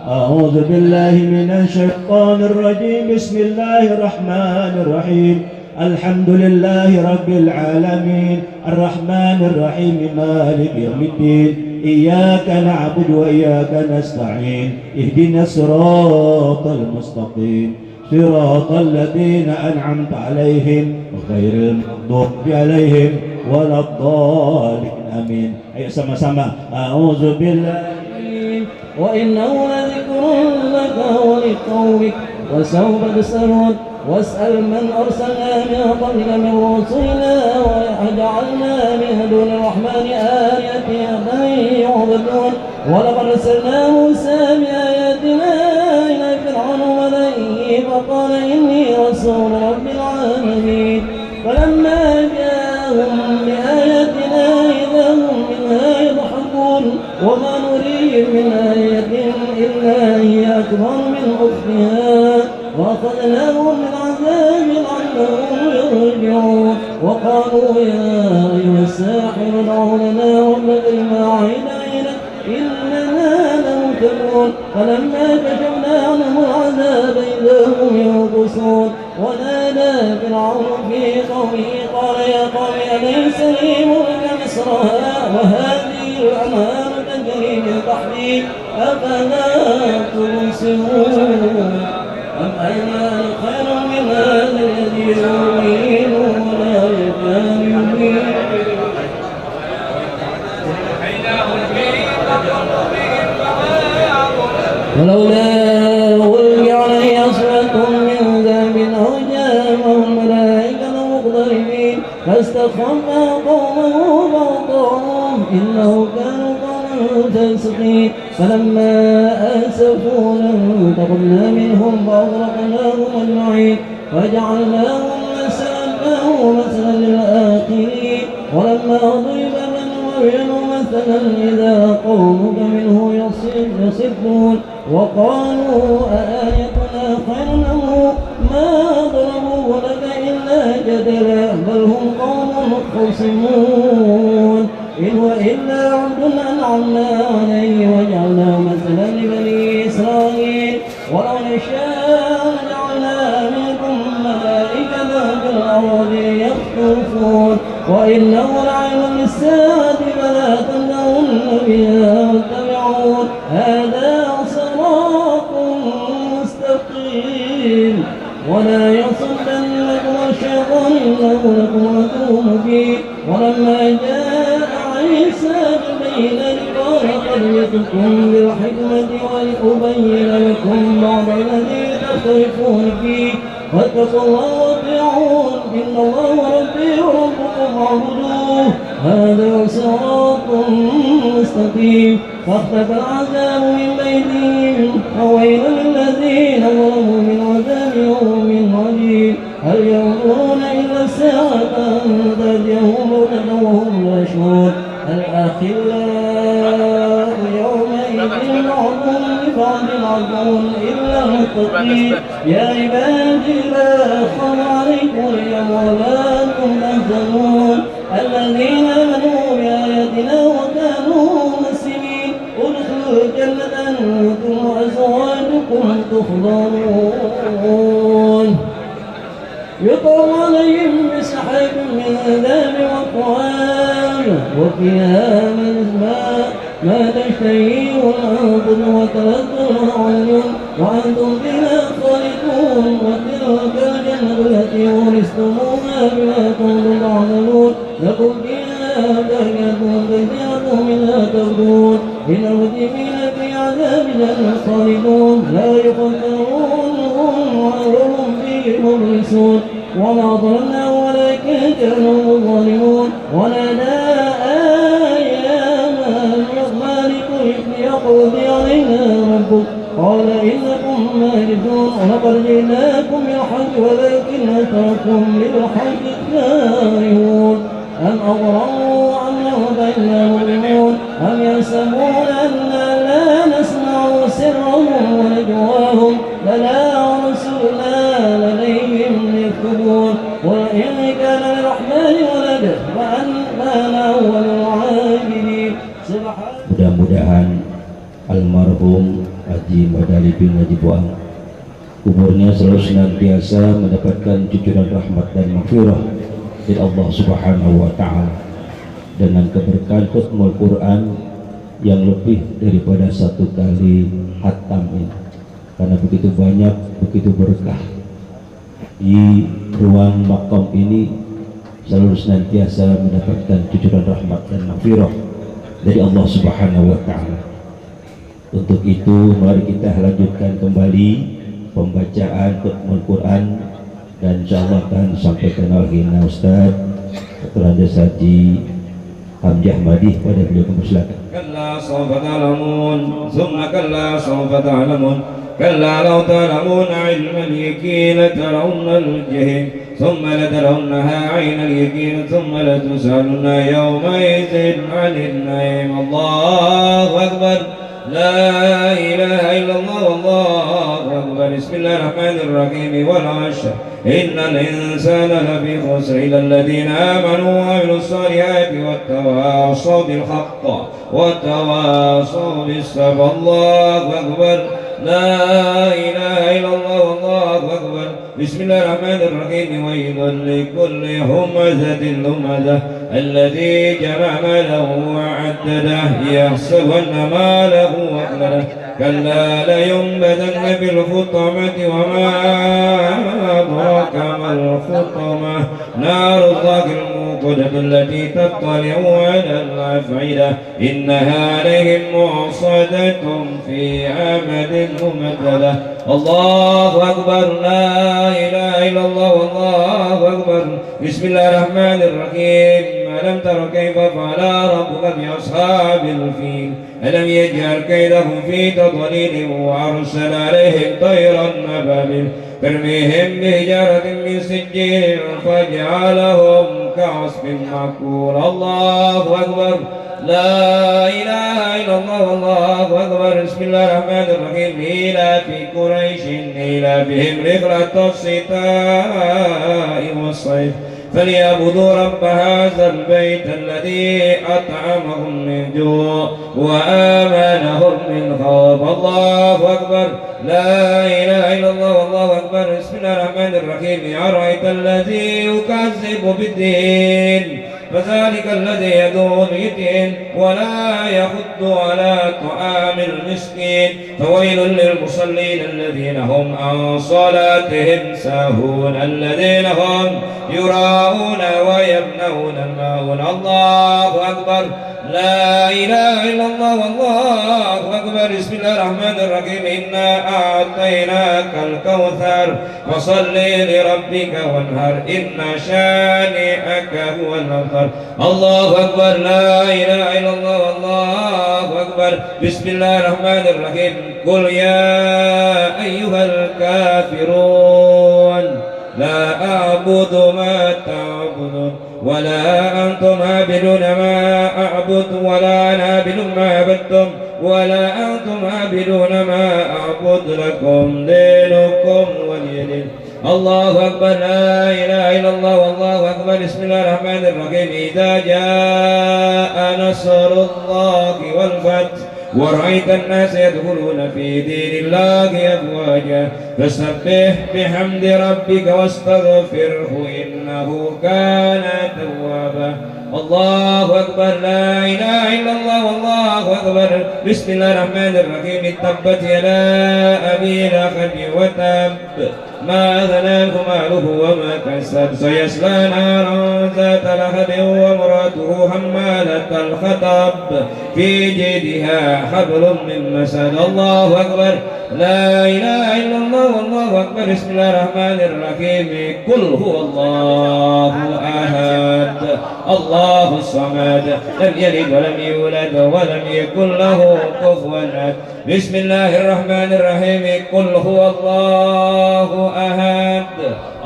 أعوذ بالله من الشيطان الرجيم. بسم الله الرحمن الرحيم. الحمد لله رب العالمين الرحمن الرحيم مالك يوم الدين إياك نعبد وإياك نستعين اهدنا الصراط المستقيم صراط الذين أنعمت عليهم غير المغضوب عليهم ولا الضالين آمين. Ayo sama-sama. A'udzu billahi wa innahu ladhikrun laka wa liqaumik wa sawfa tus'alun واسأل من أرسلنا من قبلك من رسلنا وجعلنا من دون الرحمن آلهة يعبدون ولقد أرسلنا موسى بآياتنا إلى فرعون وملئه فقال إني رسول رب العالمين فلما جاءهم بآياتنا إذا هم منها يضحكون وما نريد من آية إلا هي أكبر من أختها وأخذناهم من عذاب لعلهم يرجعون وقالوا يا أيها الساحر ادع لنا ربك بما عهد إليك إننا لمهتدون فلما كشفنا عنهم العذاب إذا هم ينكثون ونادى فرعون في قومه قال يا قوم أليس لي ملك مصر وهذه الأنهار تجري من تحتي أفلا تبصرون أم أنا خير من هذا الذي يؤمن ولا يكاد يؤمن ولولا ألقي عليه أصوات من ذهب أو جاءه الملائكة مقتربين فاستخف قومه فأطاعوه إنه كانوا فاسقين فلما آسفونا انتقمنا منهم فأغرقناهم أجمعين وجعلناهم مثلا للآخرين ولما ضرب ابن مريم مثلا إذا قومك منه يصفون وقالوا أآيتنا خير له ما ضربوه لك إلا جدلا بل هم قوم خصمون إن هو إلا عبد أنعمنا عليه وجعلناه مثلا لبني إسرائيل ولو نشاء جعلنا منكم ملائكة في الأرض يخطفون وإنه لعلم للساعة فلا تمنعن بها واتبعون هذا صراط مستقيم ولا يصدنكم الشيطان إنه لكم عدو مبين ولما جاء عيسى بالبينات قال قد جئتكم بالحكمة ولأبين لكم بعض الذي تختلفون فيه واتقوا الله واطيعون إن الله ربي وربكم فاعبدوه هذا صراط مستقيم فاختفى العذاب من بينهم فويل للذين ظلموا من عذاب يوم عجيب هل ينظرون إلا الساعة أن تأتيهم بغتة وهم لا يشعرون الأخلاء يومئذ بعضهم لبعض عدو إلا المتقين يا عبادي لا أخاف عليكم اليوم ولا أنتم تحزنون الذين آمنوا بآياتنا وكانوا مسلمين ادخلوا الجنة أنتم وأزواجكم تحضرون يطر عليهم بسحاب من ذهب وأكواب وفيها ما تشتهيه الأنفس وتلذ الأعين وأنتم فيها خالدون وتلك الجنة التي ورثتموها بما كنتم تعملون لكم فيها فاكهة كثيرة منها تأكلون إن المجرمين في عذاب جهنم خالدون لا يفترون وهم فيه مبلسون وما ظلمنا ولكن كانوا ظالمون ونادى مالك ليقضي علينا ربك قال إنكم ماكثون ولقد جئناكم بالحق ولكن أكثركم للحق كارهون أم أضروا أم فإنا مؤمنون أم يحسبون أنا لا نسمع سرهم ونجواهم بلى ورسلنا لديهم يكتبون وإن كان للرحمن ولد فأنا أول العابدين Mudah-mudahan almarhum Haji Badali bin Haji Buang kuburnya selalu senantiasa mendapatkan cucuran rahmat dan maghfirah dari Allah Subhanahu wa Ta'ala dengan keberkahan khutmul Quran yang lebih daripada 1 kali khatam ini, karena begitu banyak, begitu berkah di ruang makam ini selalu senantiasa mendapatkan cucuran rahmat dan maghfirah dari Allah Subhanahu wa Ta'ala. Untuk itu mari kita lanjutkan kembali pembacaan khutmul Quran dan insyaallah akan disampaikan oleh Ustaz Dr. Andes Haji Hamzah Madih pada beliau. Silakan. Kalla sawfa ta'lamun thumma kalla sawfa ta'lamun kalla law ta'lamuna 'ilmal yaqin tarawna al-jahim ثم لترونها عين اليقين ثم لتسألن يومئذ عن النعيم الله أكبر لا إله إلا الله والله أكبر بسم الله الرحمن الرحيم والعشر إن الإنسان لفي خسر إلا الذين آمنوا وعملوا الصالحات وتواصوا بالحق وتواصوا بالصبر الله أكبر لا إله إلا الله والله أكبر بسم الله الرحمن الرحيم ويل لكل همزة لمزة الذي جمع ماله وعدده يحسب أن ماله أخلده كلا لينبذن في الحطمة وما أدراك ما الحطمة نار الله الموقدة التي تطلع على الأفئدة إنها عليهم موصدة في أمد ممددة الله أكبر لا إله إلا الله والله أكبر بسم الله الرحمن الرحيم ألم تر كيف فعل ربك بأصحاب الفيل ألم يجعل كيدهم في تضليل وأرسل عليهم طيرا أبابيل ترميهم بحجارة من سجيل فجعلهم كعصف مأكول الله أكبر لا إله إلا الله والله أكبر بسم الله الرحمن الرحيم إلى في قريش إلى بهم رحلة الشتاء والصيف فليعبدوا رب هذا البيت الذي أطعمهم من جوع وآمنهم من خوف الله أكبر لا إله إلا الله والله أكبر بسم الله الرحمن الرحيم أرأيت الذي يكذب بالدين فذلك الذي يدعو اليتيم ولا يحض على طعام المسكين فويل للمصلين الذين هم عن صلاتهم ساهون الذين هم يراءون ويمنعون الماعون الله أكبر لا إله إلا الله والله أكبر بسم الله الرحمن الرحيم إنا أعطيناك الكوثر فصل لربك وانهر إن شانئك هو الأبتر الله أكبر لا إله إلا الله والله أكبر بسم الله الرحمن الرحيم قل يا أيها الكافرون لا أعبد ما تعبدون ولا أنتم عابدون ما أعبد ولا أنا عابد ما عبدتم ولا أنتم عابدون ما أعبد لكم دينكم ولي دين الله أكبر لا إله إلا الله والله أكبر بسم الله الرحمن الرحيم إذا جاء نصر الله والفتح ورأيت الناس يدخلون في دين الله أفواجا فسبح بحمد ربك واستغفره إنه كان توابا الله أكبر لا إله إلا الله والله أكبر بسم الله الرحمن الرحيم تبت يدا أبي لهب وتب ما أغنى عنه ماله وما كسب سيصلى نارا ذات لهب وامرأته حمالة الحطب في جيدها حبل من مسد الله أكبر لا إله إلا الله والله أكبر بسم الله الرحمن الرحيم قل هو الله أحد الله الصمد لم يلد ولم يولد ولم يكن له كفوا أحد بسم الله الرحمن الرحيم قل هو الله أحد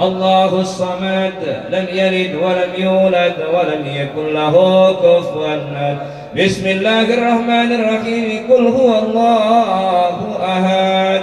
الله الصمد لم يلد ولم يولد ولم يكن له كفوا أحد بسم الله الرحمن الرحيم قل هو الله أحد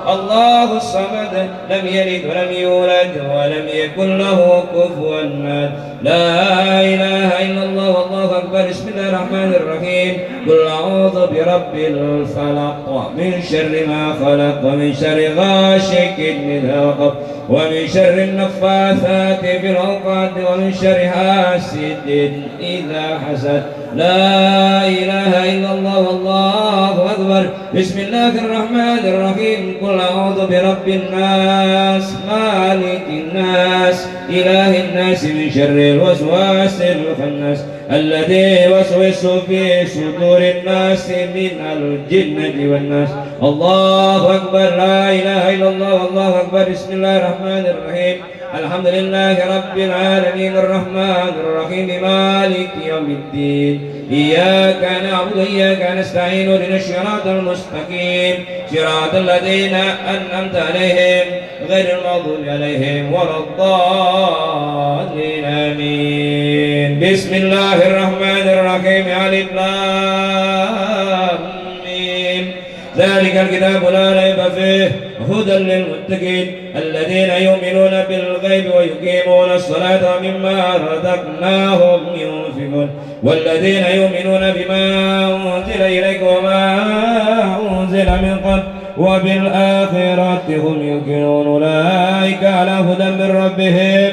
الله الصمد لم يلد ولم يولد ولم يكن له كفوا أحد لا إله إلا الله والله أكبر بسم الله الرحمن الرحيم قل أعوذ برب الفلق من شر ما خلق ومن شر غاشق إذا وقب ومن شر النفاثات في العقد ومن شر حاسد إذا حسد لا إله إلا الله والله أكبر بسم الله الرحمن الرحيم قل أعوذ برب الناس مالك الناس إله الناس من شر الوسواس الخناس الذي يوسوس في صدور الناس من الجنة والناس الله أكبر لا إله إلا الله والله أكبر بسم الله الرحمن الرحيم الحمد لله رب العالمين الرحمن الرحيم مالك يوم الدين إياك نعبد وإياك نستعين اهدنا الصراط المستقيم صراط الذين أنعمت عليهم غير المغضوب عليهم ولا الضالين آمين بسم الله الرحمن الرحيم ألف لام ميم ذلك الكتاب لا ريب فيه هدى للمتقين الذين يؤمنون بالغيب ويقيمون الصلاة ومما رزقناهم ينفقون والذين يؤمنون بما أنزل إليك وما أنزل من قبل وبالآخرة هم يوقنون أولئك على هدى من ربهم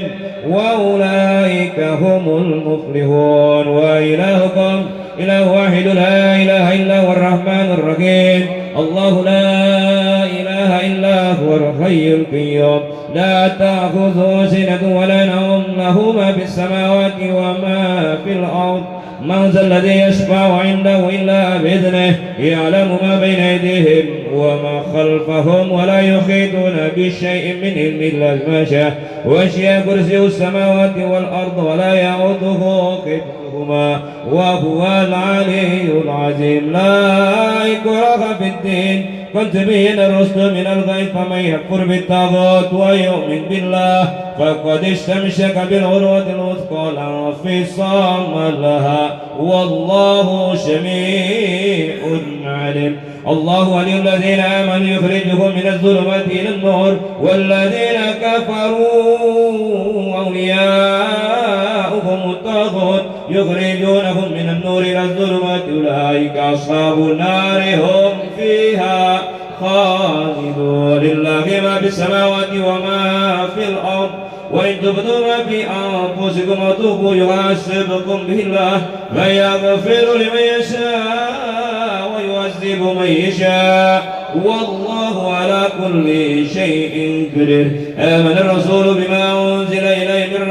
وأولئك هم المفلحون وإلهكم إله واحد لا إله إلا هو الرحمن الرحيم الله لا إله إلا هو الحي القيوم لا تأخذه سنة ولا نوم له ما في السماوات وما في الأرض من ذا الذي يشفع عنده إلا بإذنه يعلم ما بين أيديهم وما خلفهم ولا يحيطون بشيء من علمه إلا بما شاء وسع كرسيه السماوات والأرض ولا يعوده حفظهما وهو العلي العظيم لا إكراه في الدين قد تبين الرشد من الغي فمن يكفر بالطاغوت ويؤمن بالله فقد استمسك بالعروة الوثقى لا انفصام لها والله سميع عليم الله ولي الذين آمنوا يخرجهم من الظلمات إلى النور والذين كفروا أولياؤهم الطاغوت يخرجونهم من النور إلى الظلمات أولئك أصحاب النار هم فيها خالدون لله ما في السماوات وما في الأرض وإن تبدوا ما في أنفسكم وتوبوا يحاسبكم به الله فيغفر لمن يشاء ويعذب من يشاء والله على كل شيء قدير آمن الرسول بما أنزل إليه من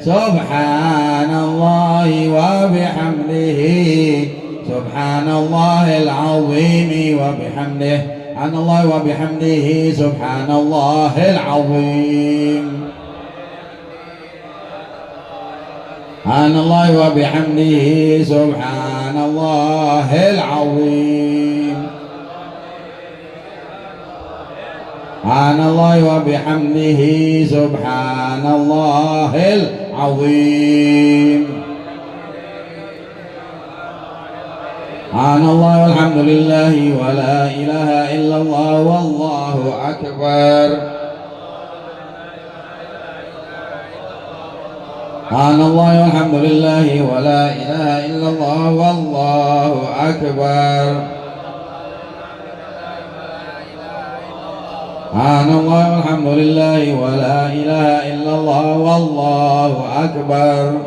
سبحان الله وبحمده سبحان الله العظيم وبحمده سبحان الله وبحمده سبحان الله العظيم سبحان الله وبحمده سبحان الله العظيم سبحان الله وبحمده سبحان الله العظيم سبحان الله والحمد لله ولا إله إلا الله والله أكبر سبحان الله والحمد لله ولا إله إلا الله والله أكبر سبحان الله والحمد لله ولا إله إلا الله والله أكبر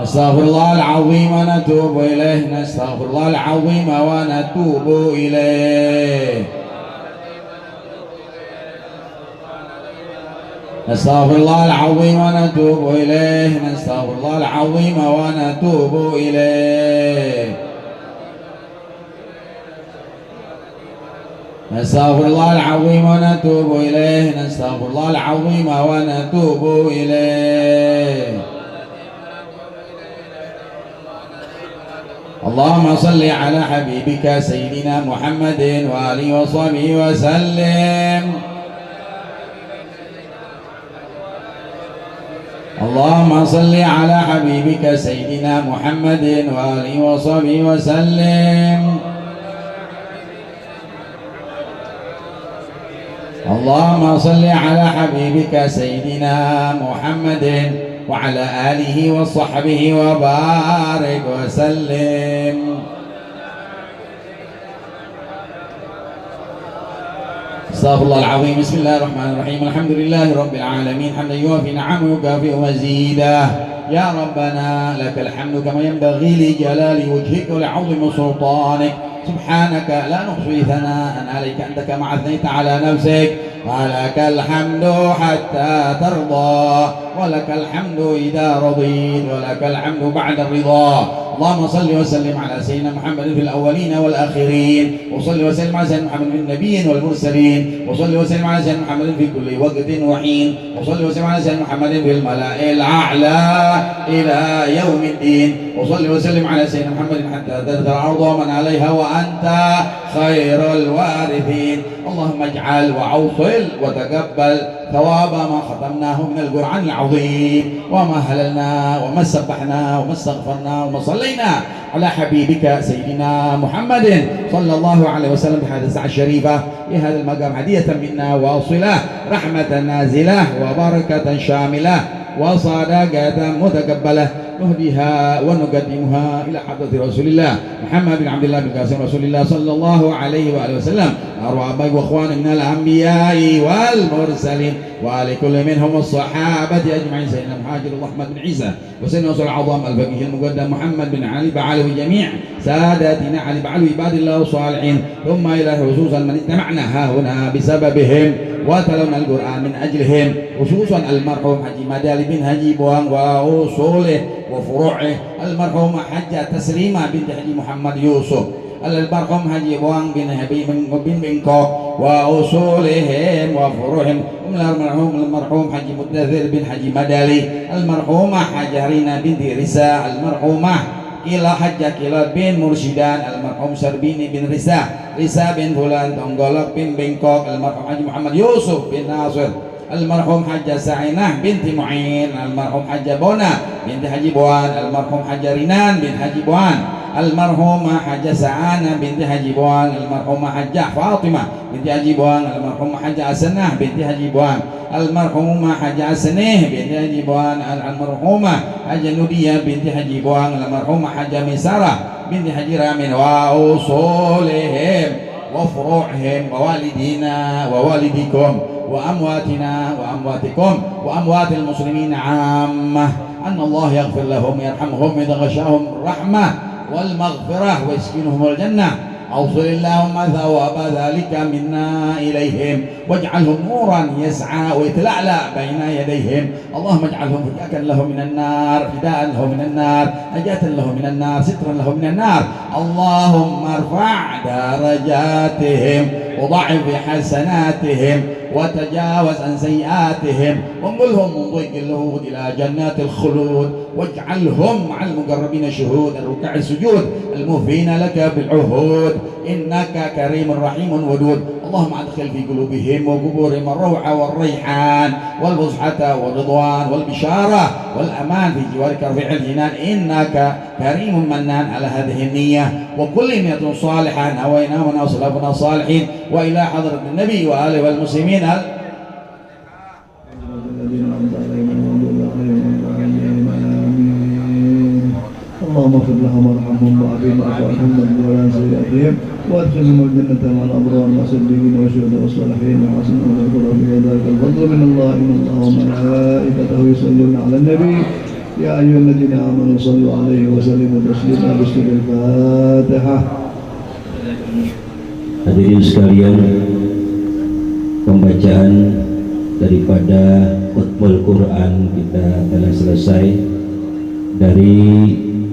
نستغفر الله العظيم ونتوب إليه نستغفر الله العظيم ونتوب إليه نستغفر الله العظيم ونتوب إليه نستغفر الله العظيم ونتوب إليه نستغفر الله العظيم ونتوب إليه نستغفر الله العظيم ونتوب إليه اللهم صل على حبيبك سيدنا محمد وآله وصحبه وسلم اللهم صل على حبيبك سيدنا محمد وآله وصحبه وسلم اللهم صل على حبيبك سيدنا محمد وعلى آله وصحبه وبارك وسلم استغفر الله العظيم بسم الله الرحمن الرحيم الحمد لله رب العالمين حمدا يوافي نعمه ويكافئ مزيدا يا ربنا لك الحمد كما ينبغي لجلال وجهك ولعظم سلطانك سبحانك لا نحصي ثناء عليك أنت كما أثنيت على نفسك ولك الحمد حتى ترضى ولك الحمد إذا رضيت ولك الحمد بعد الرضا اللهم صل وسلم على سيدنا محمد في الأولين والآخرين وصل وسلم على سيدنا محمد في النبيين والمرسلين وصل وسلم على سيدنا محمد في كل وقت وحين وصل وسلم على سيدنا محمد في الملأ الأعلى إلى يوم الدين وصل وسلم على سيدنا محمد حتى تذكر الأرض ومن عليها وأنت خير الوارثين اللهم اجعل وأوصل وتقبل ثواب ما ختمناه من القرآن العظيم وما هللنا وما سبحنا وما استغفرنا وما صلينا على حبيبك سيدنا محمد صلى الله عليه وسلم بهذه الساعة الشريفة في هذا المقام هدية منا واصلة رحمة نازلة وبركة شاملة وصدقة متقبلة نهديها ونقدمها إلى حضرة رسول الله محمد بن عبد الله بن قاسم رسول الله صلى الله عليه وآله وسلم أرواح أبائي وأخواني من الأنبياء والمرسلين وآل كل منهم الصحابة أجمعين سيدنا المهاجر أحمد بن عيسى وسيدنا رسول العظام الفقيه المقدم محمد بن علي بعلوي جميع ساداتنا علي بعلوي عباد الله الصالحين ثم إلى خصوصا من اجتمعنا ها هنا بسببهم وتلونا القرآن من أجلهم خصوصا المرحوم حجي مدالي بن هجي بوان وأصوله وفروعه المرحوم حجة تسليمة بنت حجي محمد يوسف المرحوم حجي بوان بن بنكو وأصولهم وفروعهم المرحوم حجي مدثر بن حجي مدالي المرحومة حجة رينا بنت رسا المرحومة كلا حجة كلا بن مرشدان المرحوم سربيني بن رسا بن فلان تنقلق بن بنكوك المرحوم حجي محمد يوسف بن ناصر المرحوم حجة سعينة بنت معين المرحوم حجة بونا بنت حجي بوان المرحوم حجة رينان بن حجي بوان المرحومة حجة سعانة بنت حجي بوان المرحومة حجة فاطمة بنت حجي بوان المرحومة حجة أسنة بنت حجي بوان المرحومة حجة أسنه بنت حجي بوان المرحومة حجة نودية بنت حجي بوان المرحومة حجة ميسرة بنت حجي رامين وأصولهم وفروعهم ووالدينا ووالديكم وأمواتنا وأمواتكم وأموات المسلمين عامة أن الله يغفر لهم يرحمهم إذا غشاهم الرحمة والمغفرة ويسكنهم الجنة أوصل اللهم ثواب ذلك منا إليهم واجعلهم نورا يسعى ويتلألأ بين يديهم. اللهم اجعلهم فداء له من النار، فداء له من النار، نجاة له من النار، سترا له من النار. اللهم ارفع درجاتهم وضعف حسناتهم وتجاوز عن سيئاتهم وانقلهم من ضيق اللهود إلى جنات الخلود واجعلهم مع المقربين شهود الركع السجود الموفين لك بالعهود إنك كريم رحيم ودود. اللهم أدخل في قلوبهم وقبورهم الروح والريحان والفسحة والرضوان والبشارة والأمان في جوارك رفيع الجنان إنك كريم منان على هذه النية وكل نية صالحة نوينا ونصلبنا صالحين وإلى حضرة النبي وآله والمسلمين. اللهم اغفر لهم وارحمهم وعافهم واعف عنهم وارض عن سيئاتهم وادخلهم الجنة مع الأبرار والصديقين والشهداء والصالحين وحسن أولئك رفيقا ذلك الفضل من الله إن الله وملائكته يصلون على النبي يا أيها الذين آمنوا صلوا عليه وسلموا تسليما بسم الفاتحة. Hadirin sekalian, pembacaan daripada khutbah Quran kita telah selesai dari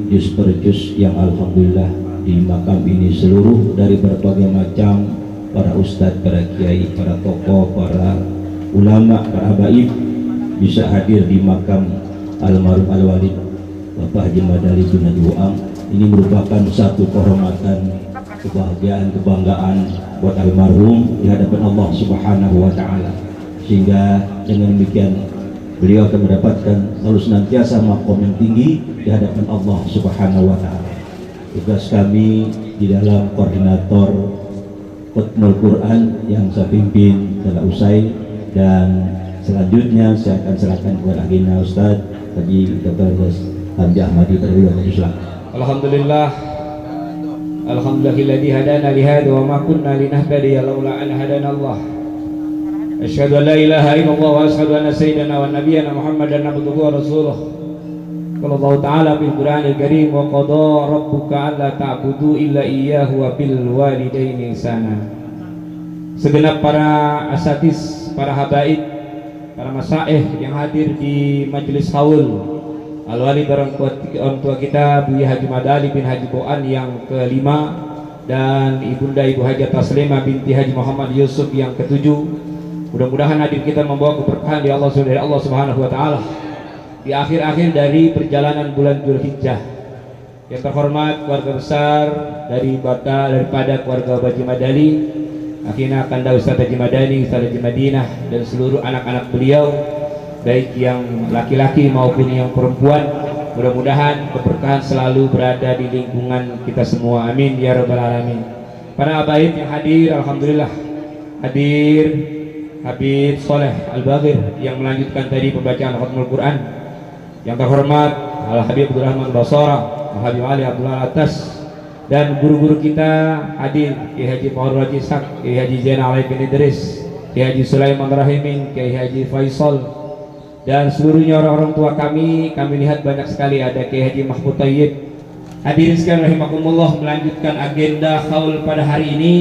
juz per juz yang alhamdulillah di makam ini seluruh dari berbagai macam para ustadz, para kiai, para tokoh, para ulama, para habaib bisa hadir di makam almarhum Al-Walid Bapak Haji Madali bin Haji Buang. Ini merupakan satu kehormatan, kebahagiaan, kebanggaan buat almarhum di hadapan Allah Subhanahu wa taala. Sehingga dengan demikian beliau akan mendapatkan selalu senantiasa maqam yang tinggi di hadapan Allah Subhanahu wa taala. Tugas kami di dalam koordinator khutbah Quran yang saya pimpin telah usai dan selanjutnya saya akan serahkan kepada Agina Ustaz Haji Dr. Hamdi Ahmadi Terwiyah Islam. Alhamdulillahilladzi hadana li hadza wa ma kunna linahtadiya laula an hadana Allah. Asyhadu an la ilaha illallah wa asyhadu anna sayyidana wa nabiyyana Muhammadan abduhu wa rasuluh. Qala Allah Ta'ala bil Qur'anil Karim wa qada rabbuka alla ta'budu illa iyyahu wa bil walidaini ihsana. Segenap para asatiz, para habaib, para masaih yang hadir di majelis haul Al-Walid orang tua kita Buya Haji Madali bin Haji Buan yang kelima dan ibunda Ibu Haji Taslima binti Haji Muhammad Yusuf yang ketujuh. Mudah-mudahan hadir kita membawa keberkahan di Allah Subhanahu wa taala di akhir-akhir dari perjalanan bulan Dzulhijjah. Yang terhormat keluarga besar daripada keluarga Haji Madali, akhirnya Kanda Ustaz Haji Madani, Ustaz Haji Madinah dan seluruh anak-anak beliau baik yang laki-laki maupun yang perempuan. Mudah-mudahan keberkahan selalu berada di lingkungan kita semua, amin ya rabbal alamin. Para habaib yang hadir, alhamdulillah hadir Habib Soleh Al-Baghir yang melanjutkan tadi pembacaan khutbah Quran. Yang terhormat Al-Habib Abdul Rahman Basara, Al-Habib Ali Abdullah Atas dan guru-guru kita hadir, Kiai Haji Fahru Haji Ishaq, Kiai Haji Zainal bin Idris, Kiai Haji Sulaiman Rahimin, Kiai Haji Faisal dan seluruhnya orang-orang tua kami lihat banyak sekali ada Kiai Haji Mahfud Tayyib. Hadirin sekalian rahimakumullah, melanjutkan agenda haul pada hari ini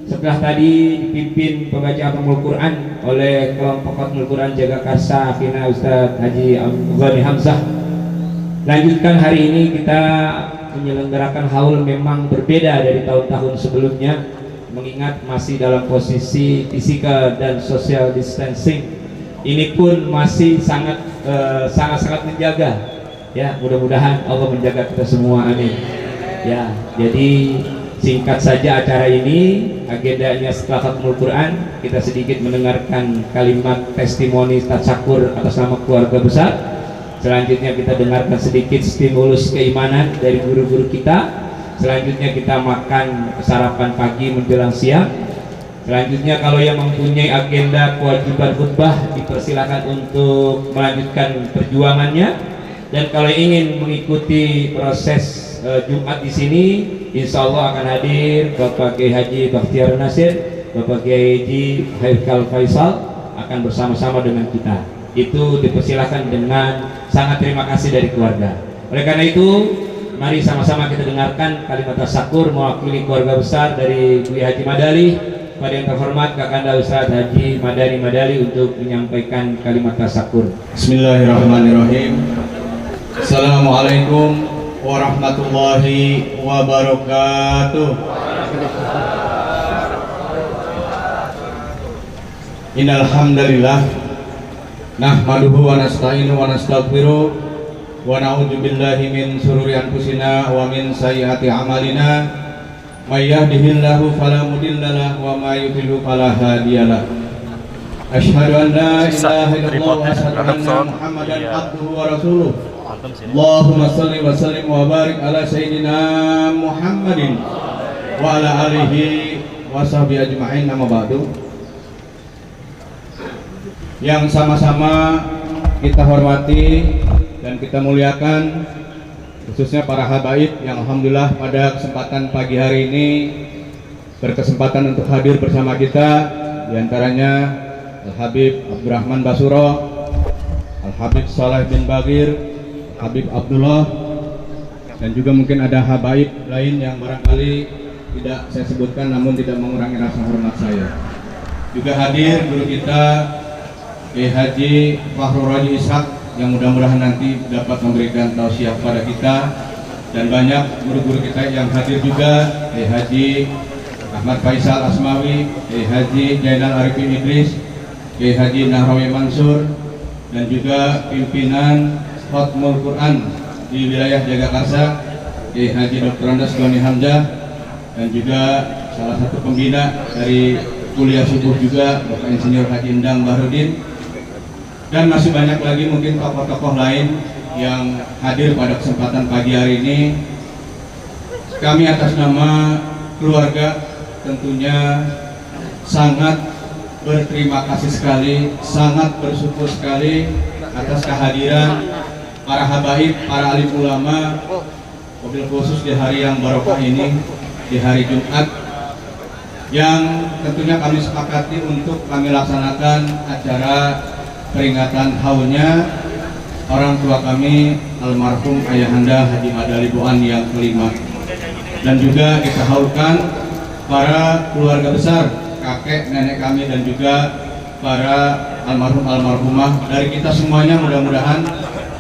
setelah tadi dipimpin pembacaan khutbah Quran oleh kelompok khutbah Quran Jagakarsa akhirnya Ustaz Haji Ghani Hamzah. Lanjutkan hari ini kita menyelenggarakan haul memang berbeda dari tahun-tahun sebelumnya, mengingat masih dalam posisi physical dan social distancing. Ini pun masih sangat menjaga, ya. Mudah-mudahan Allah menjaga kita semua, amin. Ya, jadi singkat saja acara ini, agendanya setelah khatmul Quran kita sedikit mendengarkan kalimat testimoni tasyakur atas nama keluarga besar. Selanjutnya kita dengarkan sedikit stimulus keimanan dari guru-guru kita. Selanjutnya kita makan sarapan pagi menjelang siang. Selanjutnya kalau yang mempunyai agenda kewajiban khutbah dipersilakan untuk melanjutkan perjuangannya, dan kalau ingin mengikuti proses Jumat di sini, insya Allah akan hadir Bapak Kiai Haji Bakhtiar Nasir, Bapak Kiai Haji Haikal Faisal akan bersama-sama dengan kita. Itu dipersilakan dengan sangat terima kasih dari keluarga. Oleh karena itu Mari sama-sama kita dengarkan kalimat tasyakur mewakili keluarga besar dari Buya Haji Madali. Pada yang terhormat Kakanda Ustaz Haji Madani Madali untuk menyampaikan kalimat tasyakur. Bismillahirrahmanirrahim. Assalamualaikum warahmatullahi wabarakatuh. Innal hamdalillah nahmaduhu wa nasta'inu wa nastaghfiruh wa na'udzu billahi min shururi anfusina wa min sayyiati a'malina. May yahdihillahu fala mudhillalah wa may yudhlil fala hadiyalah. Asyhadu an la ilaha illallah wa asyhadu anna Muhammadan abduhu wa rasuluh. Allahumma shalli wa sallim wa barik ala sayyidina Muhammadin wa ala alihi wa sahbihi ajma'in, amma ba'du. Yang sama-sama kita hormati dan kita muliakan, khususnya para habaib yang alhamdulillah pada kesempatan pagi hari ini berkesempatan untuk hadir bersama kita, diantaranya Al-Habib Abdurrahman Basuro, Al-Habib Saleh bin Bagir, Habib Abdullah, dan juga mungkin ada habaib lain yang barangkali tidak saya sebutkan namun tidak mengurangi rasa hormat saya. Juga hadir guru kita Kiai Haji Fakhrul Raji Ishak yang mudah-mudahan nanti dapat memberikan tausiah kepada kita, dan banyak guru-guru kita yang hadir juga, Kiai Haji Ahmad Faisal Asmawi, Kiai Haji Jainal Arifin Idris, Kiai Haji Nahrawi Mansur, dan juga pimpinan Khatmul Quran di wilayah Jagakarsa, Kiai Haji Dr. Andas Goni Hamzah, dan juga salah satu pembina dari kuliah subuh juga Bapak Insinyur Haji Endang Bahrudin, dan masih banyak lagi mungkin tokoh-tokoh lain yang hadir pada kesempatan pagi hari ini. Kami atas nama keluarga tentunya sangat berterima kasih sekali, sangat bersyukur sekali atas kehadiran para habaib, para alim ulama, wabil khusus di hari yang barokah ini, di hari Jumat, yang tentunya kami sepakati untuk kami laksanakan acara peringatan haulnya orang tua kami almarhum Ayahanda Haji Madali Boan yang kelima, dan juga kita haulkan para keluarga besar, kakek nenek kami, dan juga para almarhum almarhumah dari kita semuanya. Mudah-mudahan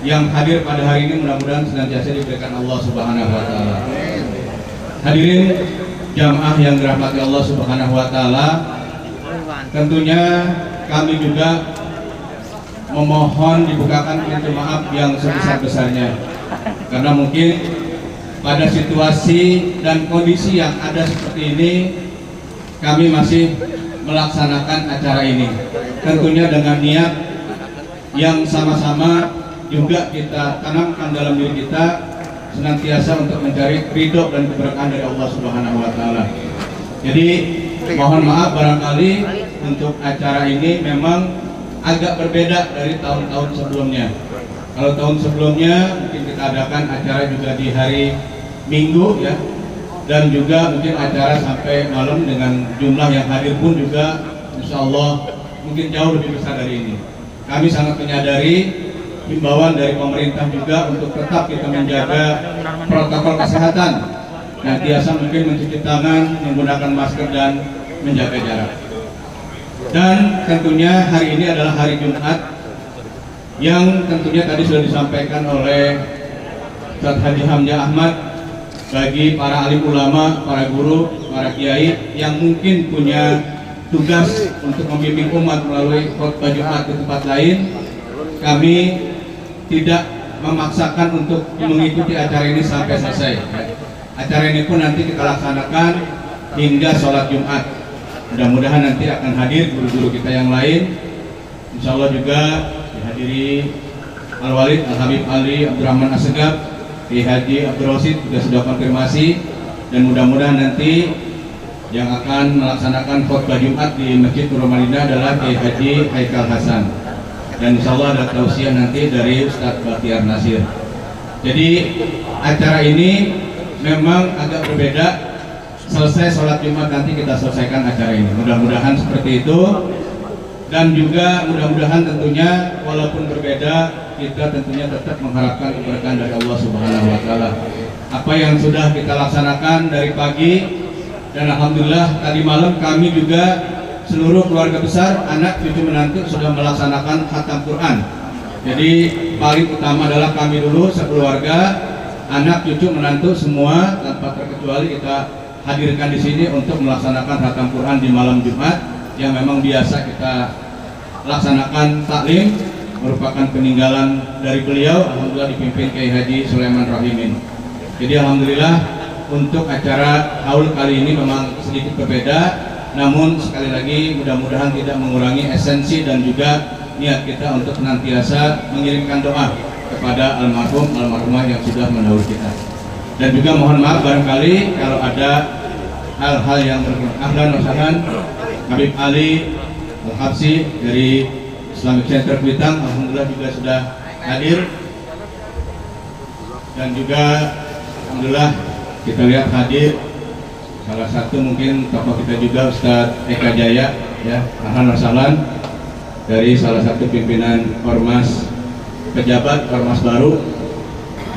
yang hadir pada hari ini mudah-mudahan senantiasa diberikan Allah Subhanahu wa taala. Hadirin jamaah yang dirahmati Allah Subhanahu wa taala, tentunya kami juga memohon dibukakan pintu maaf yang sebesar-besarnya, karena mungkin pada situasi dan kondisi yang ada seperti ini kami masih melaksanakan acara ini, tentunya dengan niat yang sama-sama juga kita tanamkan dalam diri kita, senantiasa untuk mencari ridho dan keberkahan dari Allah Subhanahu wa taala. Jadi mohon maaf barangkali untuk acara ini memang agak berbeda dari tahun-tahun sebelumnya. Kalau tahun sebelumnya mungkin kita adakan acara juga di hari Minggu ya, dan juga mungkin acara sampai malam dengan jumlah yang hadir pun juga insya Allah mungkin jauh lebih besar dari ini. Kami sangat menyadari himbauan dari pemerintah juga untuk tetap kita menjaga protokol kesehatan, nah biasa mungkin mencuci tangan, menggunakan masker, dan menjaga jarak. Dan tentunya hari ini adalah hari Jumat yang tentunya tadi sudah disampaikan oleh Ustaz Haji Hamzah Ahmad, bagi para alim ulama, para guru, para kiai yang mungkin punya tugas untuk membimbing umat melalui khutbah Jumat di tempat lain, kami tidak memaksakan untuk mengikuti acara ini sampai selesai. Acara ini pun nanti kita laksanakan hingga sholat Jumat. Mudah-mudahan nanti akan hadir guru-guru kita yang lain, insya Allah juga dihadiri Al-Walid Al-Habib Ali Abdurrahman Assegaf, Kiai Haji Abdul Rosid juga sudah konfirmasi, dan mudah-mudahan nanti yang akan melaksanakan khutbah Jumat di Masjid Nurul Madinah adalah Kiai Haji Haikal Hasan, dan insya Allah ada tausiah nanti dari Ustadz Bakhtiar Nasir. Jadi acara ini memang agak berbeda. Selesai sholat Jumat nanti kita selesaikan acara ini. Mudah-mudahan seperti itu. dan juga mudah-mudahan tentunya walaupun berbeda kita tentunya tetap mengharapkan keberkahan dari Allah Subhanahu wa taala. Apa yang sudah kita laksanakan dari pagi, dan alhamdulillah tadi malam kami juga seluruh keluarga besar, anak, cucu, menantu sudah melaksanakan khatam Quran. Jadi paling utama adalah kami dulu sekeluarga, anak, cucu, menantu semua tanpa terkecuali kita hadirkan di sini untuk melaksanakan khatam Quran di malam Jumat yang memang biasa kita laksanakan taklim, merupakan peninggalan dari beliau, alhamdulillah dipimpin Kiai Haji Sulaiman Rahimin. Jadi alhamdulillah untuk acara haul kali ini memang sedikit berbeda, namun sekali lagi mudah-mudahan tidak mengurangi esensi dan juga niat kita untuk senantiasa mengirimkan doa kepada almarhum almarhumah yang sudah mendahului kita. Dan juga mohon maaf barangkali kalau ada hal-hal yang ahlan wa sahlan. Habib Ali Al-Habsi dari Islamic Center Kuitang alhamdulillah juga sudah hadir, dan juga alhamdulillah kita lihat hadir salah satu mungkin tokoh kita juga Ustadz Eka Jaya, ya, ahlan wa sahlan, dari salah satu pimpinan ormas, pejabat ormas baru,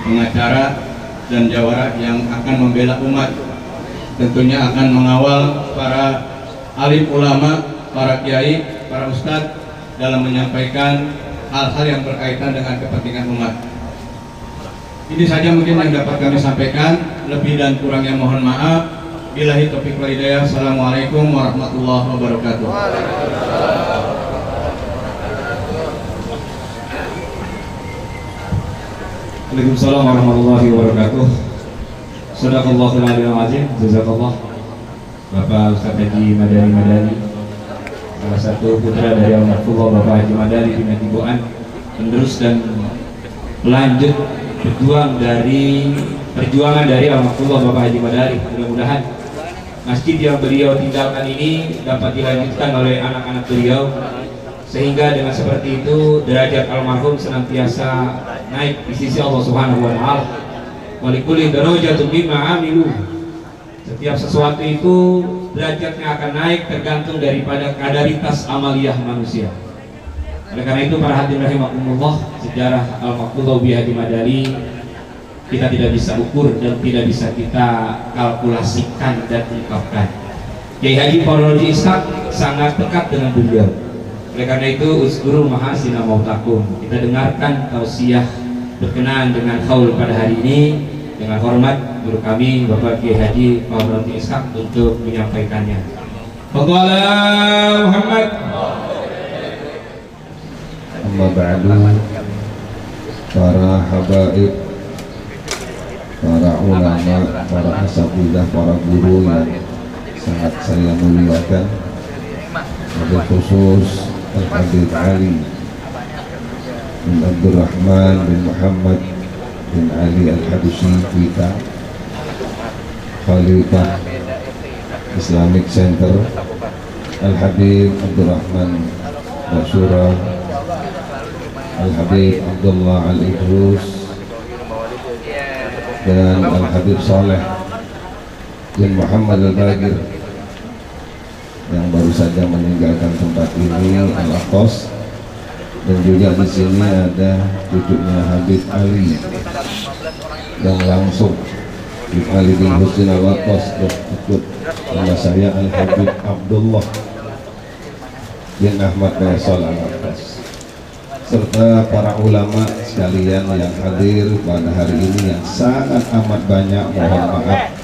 pengacara dan jawara yang akan membela umat, tentunya akan mengawal para alim ulama, para kiai, para ustadz dalam menyampaikan hal-hal yang berkaitan dengan kepentingan umat. Ini saja mungkin yang dapat kami sampaikan, lebih dan kurangnya mohon maaf. Billahi taufiq wal hidayah. Assalamualaikum warahmatullahi wabarakatuh. Waalaikumsalam warahmatullahi wabarakatuh. Shadaqallahul aliyul azim. Jazakallah Bapak Ustaz Haji Madani, salah satu putra dari almarhum Bapak Haji Madani bin Atibuan, penerus dan pelanjut perjuangan dari almarhum Bapak Haji Madani. Mudah-mudahan masjid yang beliau tinggalkan ini dapat dilanjutkan oleh anak-anak beliau, sehingga dengan seperti itu derajat almarhum senantiasa naik di sisi Allah Subhanahu wa taala. Walikulli darajatun mimma amilu. Setiap sesuatu itu derajatnya akan naik tergantung daripada kadaritas amaliyah manusia. Oleh karena itu para hadirin rahimakumullah, sejarah al-Maqdudh bi Haji Madani kita tidak bisa ukur dan tidak bisa kita kalkulasikan dan ungkapkan. Kiai Haji Fardji Ishaq sangat dekat dengan beliau. Oleh karena itu uzkuru mahasina mautakum, kita dengarkan tausiah berkenaan dengan haul pada hari ini. Dengan hormat guru kami Bapak Kiai Haji Fardji Ishaq untuk menyampaikannya. Fadhila Muhammad. Amma ba'du, para habaib, para ulama, para asatidzah, para guru yang sangat saya muliakan, wabil khusus Al-Habib Ali bin Abdurrahman bin Muhammad bin Ali Al-Habsyi kita, Khalifah Islamic Center, Al-Habib Abdurrahman Basura, Al-Habib Abdullah Al-Idrus, dan Al-Habib Saleh bin Muhammad Al-Bagir yang baru saja meninggalkan tempat ini, Al-Aqos. Dan juga di sini ada cucunya Habib Ali yang langsung Habib Ali bin Husin Al-Aqos ikut nama saya Al-Habib Abdullah bin Ahmad Faisal Al-Aqos, serta para ulama sekalian yang hadir pada hari ini yang sangat amat banyak. Mohon maaf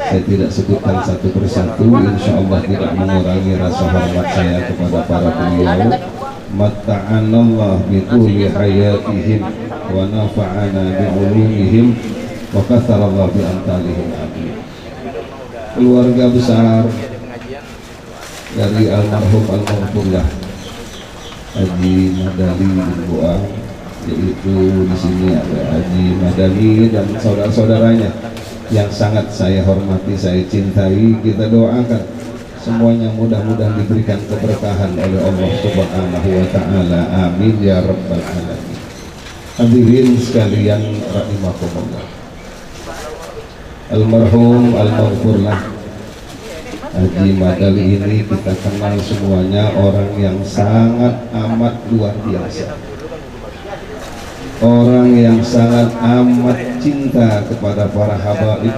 saya tidak sebutkan satu persatu, insya Allah tidak mengurangi rasa hormat saya kepada para beliau. Matta'anallah bituli hayatihim wa nafa'ana bi'ulumihim wa katharallah bi'amtalihim. Amin. Keluarga besar dari almarhum almarhumlah Haji Madani bin Buang, yaitu di sini ada Haji Madani dan saudara-saudaranya yang sangat saya hormati, saya cintai. Kita doakan semuanya mudah-mudahan diberikan keberkahan oleh Allah Subhanahu wa taala. Amin ya rabbal alamin. Hadirin sekalian rahimakumullah. Almarhum almarhumlah Haji Madali ini kita kenal semuanya orang yang sangat amat luar biasa, orang yang sangat amat cinta kepada para habaib,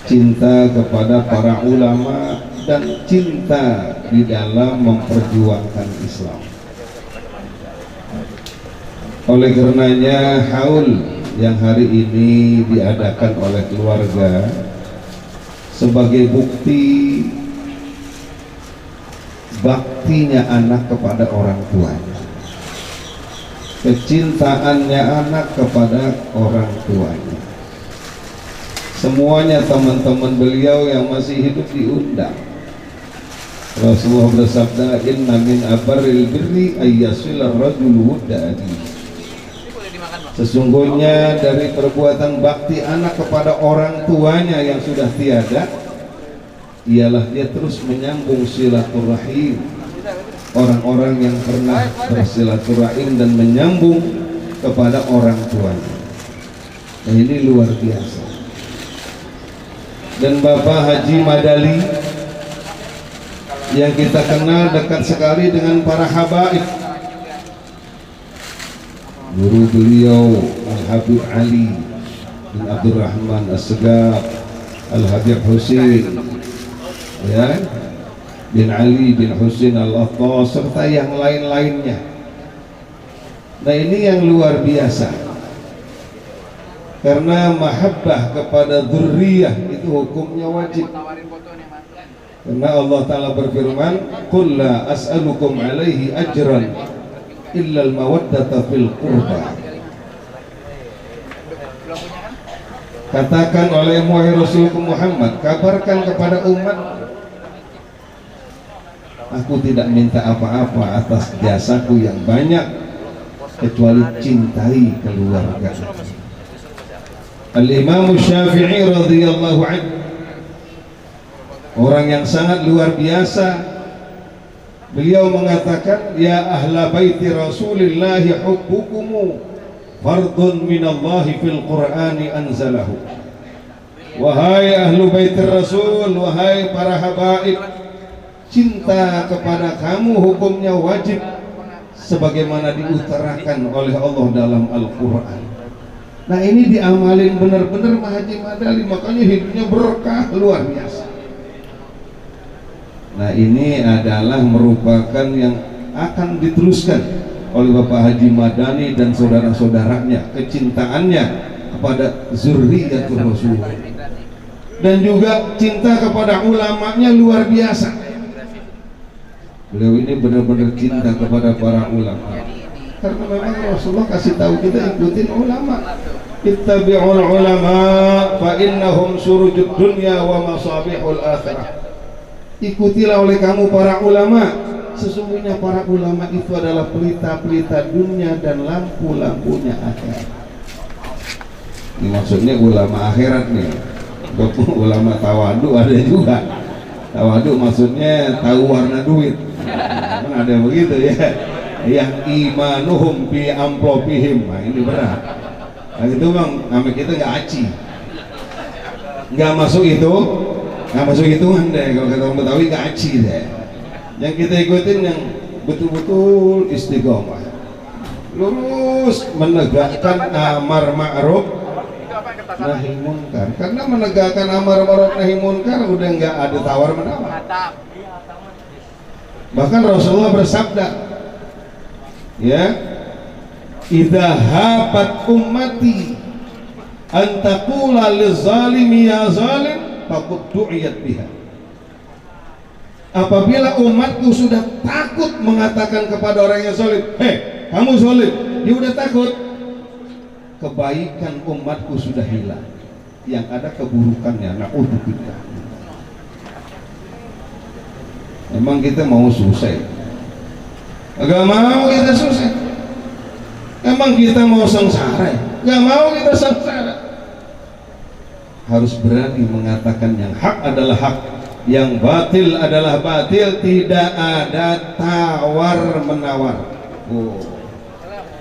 cinta kepada para ulama, dan cinta di dalam memperjuangkan Islam. Oleh karenanya haul yang hari ini diadakan oleh keluarga sebagai bukti baktinya anak kepada orang tuanya, kecintaannya anak kepada orang tuanya. Semuanya teman-teman beliau yang masih hidup diundang. Rasulullah bersabda, inna min abaril birri ayyasilar rajul wudda'adi. Sesungguhnya dari perbuatan bakti anak kepada orang tuanya yang sudah tiada, ialah dia terus menyambung silaturahim. Orang-orang yang pernah bersilaturahim dan menyambung kepada orang tuanya. Nah, ini luar biasa. Dan Bapak Haji Madali yang kita kenal dekat sekali dengan para habaib, guru beliau Al-Habib Ali bin Abdurrahman As-Segaf, Al-Habib Husain ya, bin Ali bin Husain Al-Attas, serta yang lain-lainnya. Nah, ini yang luar biasa, karena mahabbah kepada dzurriyyah itu hukumnya wajib. Karena Allah Ta'ala berfirman, qul la as'alukum alaihi ajran illa al-mawaddata fil qurba. Katakan oleh Rasulullah Muhammad, kabarkan kepada umat, aku tidak minta apa-apa atas jasaku yang banyak kecuali cintai keluarga. Al-Imam Syafi'i radhiyallahu anhu, orang yang sangat luar biasa, beliau mengatakan, ya ahla baiti Rasulillahi hubbukumu fardun minallahi fil Qur'ani anzalahu. Wahai ahlu baiti Rasul, wahai para habaib, cinta kepada kamu hukumnya wajib sebagaimana diutarakan oleh Allah dalam Al-Qur'an. Nah, ini diamalin benar-benar Haji Madali, makanya hidupnya berkah luar biasa. Nah, ini adalah merupakan yang akan diteruskan oleh Bapak Haji Madani dan saudara-saudaranya, kecintaannya kepada zurriyatul Rasul, dan juga cinta kepada ulamanya luar biasa. Beliau ini benar-benar cinta kepada para ulama, karena memang Rasulullah kasih tahu kita ikutin ulama. Ittabi'ul ulama fa innahum surujud dunya wa masabihul akhirah. Ikutilah oleh kamu para ulama, sesungguhnya para ulama itu adalah pelita-pelita dunia dan lampu-lampunya akhirat. Ini maksudnya ulama akhirat nih. Ulama tawadu ada juga. Tawadu maksudnya tahu warna duit. Memang ada begitu ya. Yang imanuhum bi amplopihim. Nah, ini berat. Nah, itu bang, nama kita nggak aci, nggak masuk itu, nggak masuk hitungan deh. Kalau kata orang Betawi nggak aci deh. Yang kita ikutin yang betul-betul istiqomah, lurus menegakkan amar ma'ruf nahi munkar. Karena menegakkan amar ma'ruf nahi munkar udah nggak ada tawar menawar. Bahkan Rasulullah bersabda, ya, idza habat ummati an taqula lizalimi ya zalim faqad du'iyat biha. Apabila umatku sudah takut mengatakan kepada orang yang zalim, hei kamu zalim, dia udah takut, kebaikan umatku sudah hilang, yang ada keburukannya. Na'udzubillah. Memang kita mau susah? Agak mau kita susah. Emang kita mau sengsara? Gak mau kita sengsara. Harus berani mengatakan yang hak adalah hak, yang batil adalah batil, tidak ada tawar menawar. Oh,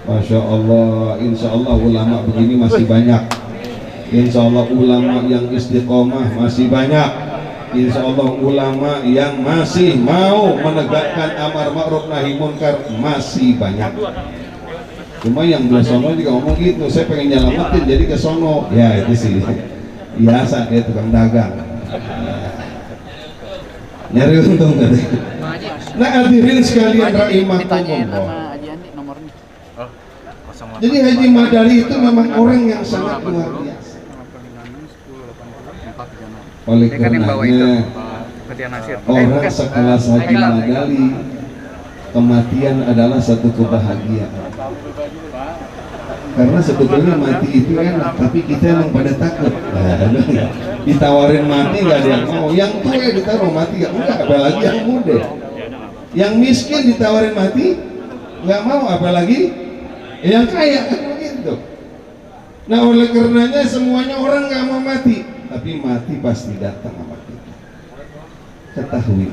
Masya Allah. Insya Allah ulama begini masih banyak. Insya Allah ulama yang istiqomah masih banyak. insya Allah ulama yang masih mau menegakkan amar ma'ruf nahi munkar masih banyak. Cuma yang belah sono juga ngomong gitu, saya pengen nyelamatin jadi ke sono. Ya itu sih biasa, dia tukang dagang nyari untung kan. Nah hadirin sekalian rahimakumullah, jadi Haji Madali itu memang orang yang sangat luar biasa. Oleh karenanya orang sekelas Haji Madali, kematian adalah satu kebahagiaan. Karena sebetulnya mati itu enak, tapi kita emang pada takut. Ditawarin mati nggak ada yang mau. Yang tua ya ditaruh mati nggak enggak, apalagi yang muda. Yang miskin ditawarin mati nggak mau, apalagi yang kaya, kan begitu. Nah oleh karenanya semuanya orang nggak mau mati, tapi mati pasti datang sama kita. Ketahui,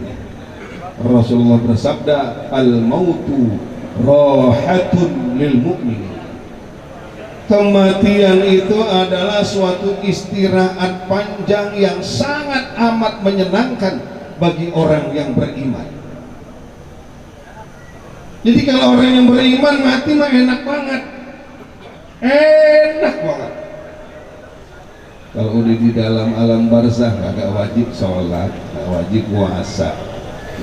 Rasulullah bersabda, al-mautu rahatun lil mu'min. Kematian itu adalah suatu istirahat panjang yang sangat amat menyenangkan bagi orang yang beriman. Jadi kalau orang yang beriman mati mah enak banget, enak banget. Kalau udah di dalam alam barzah nggak wajib sholat, nggak wajib puasa,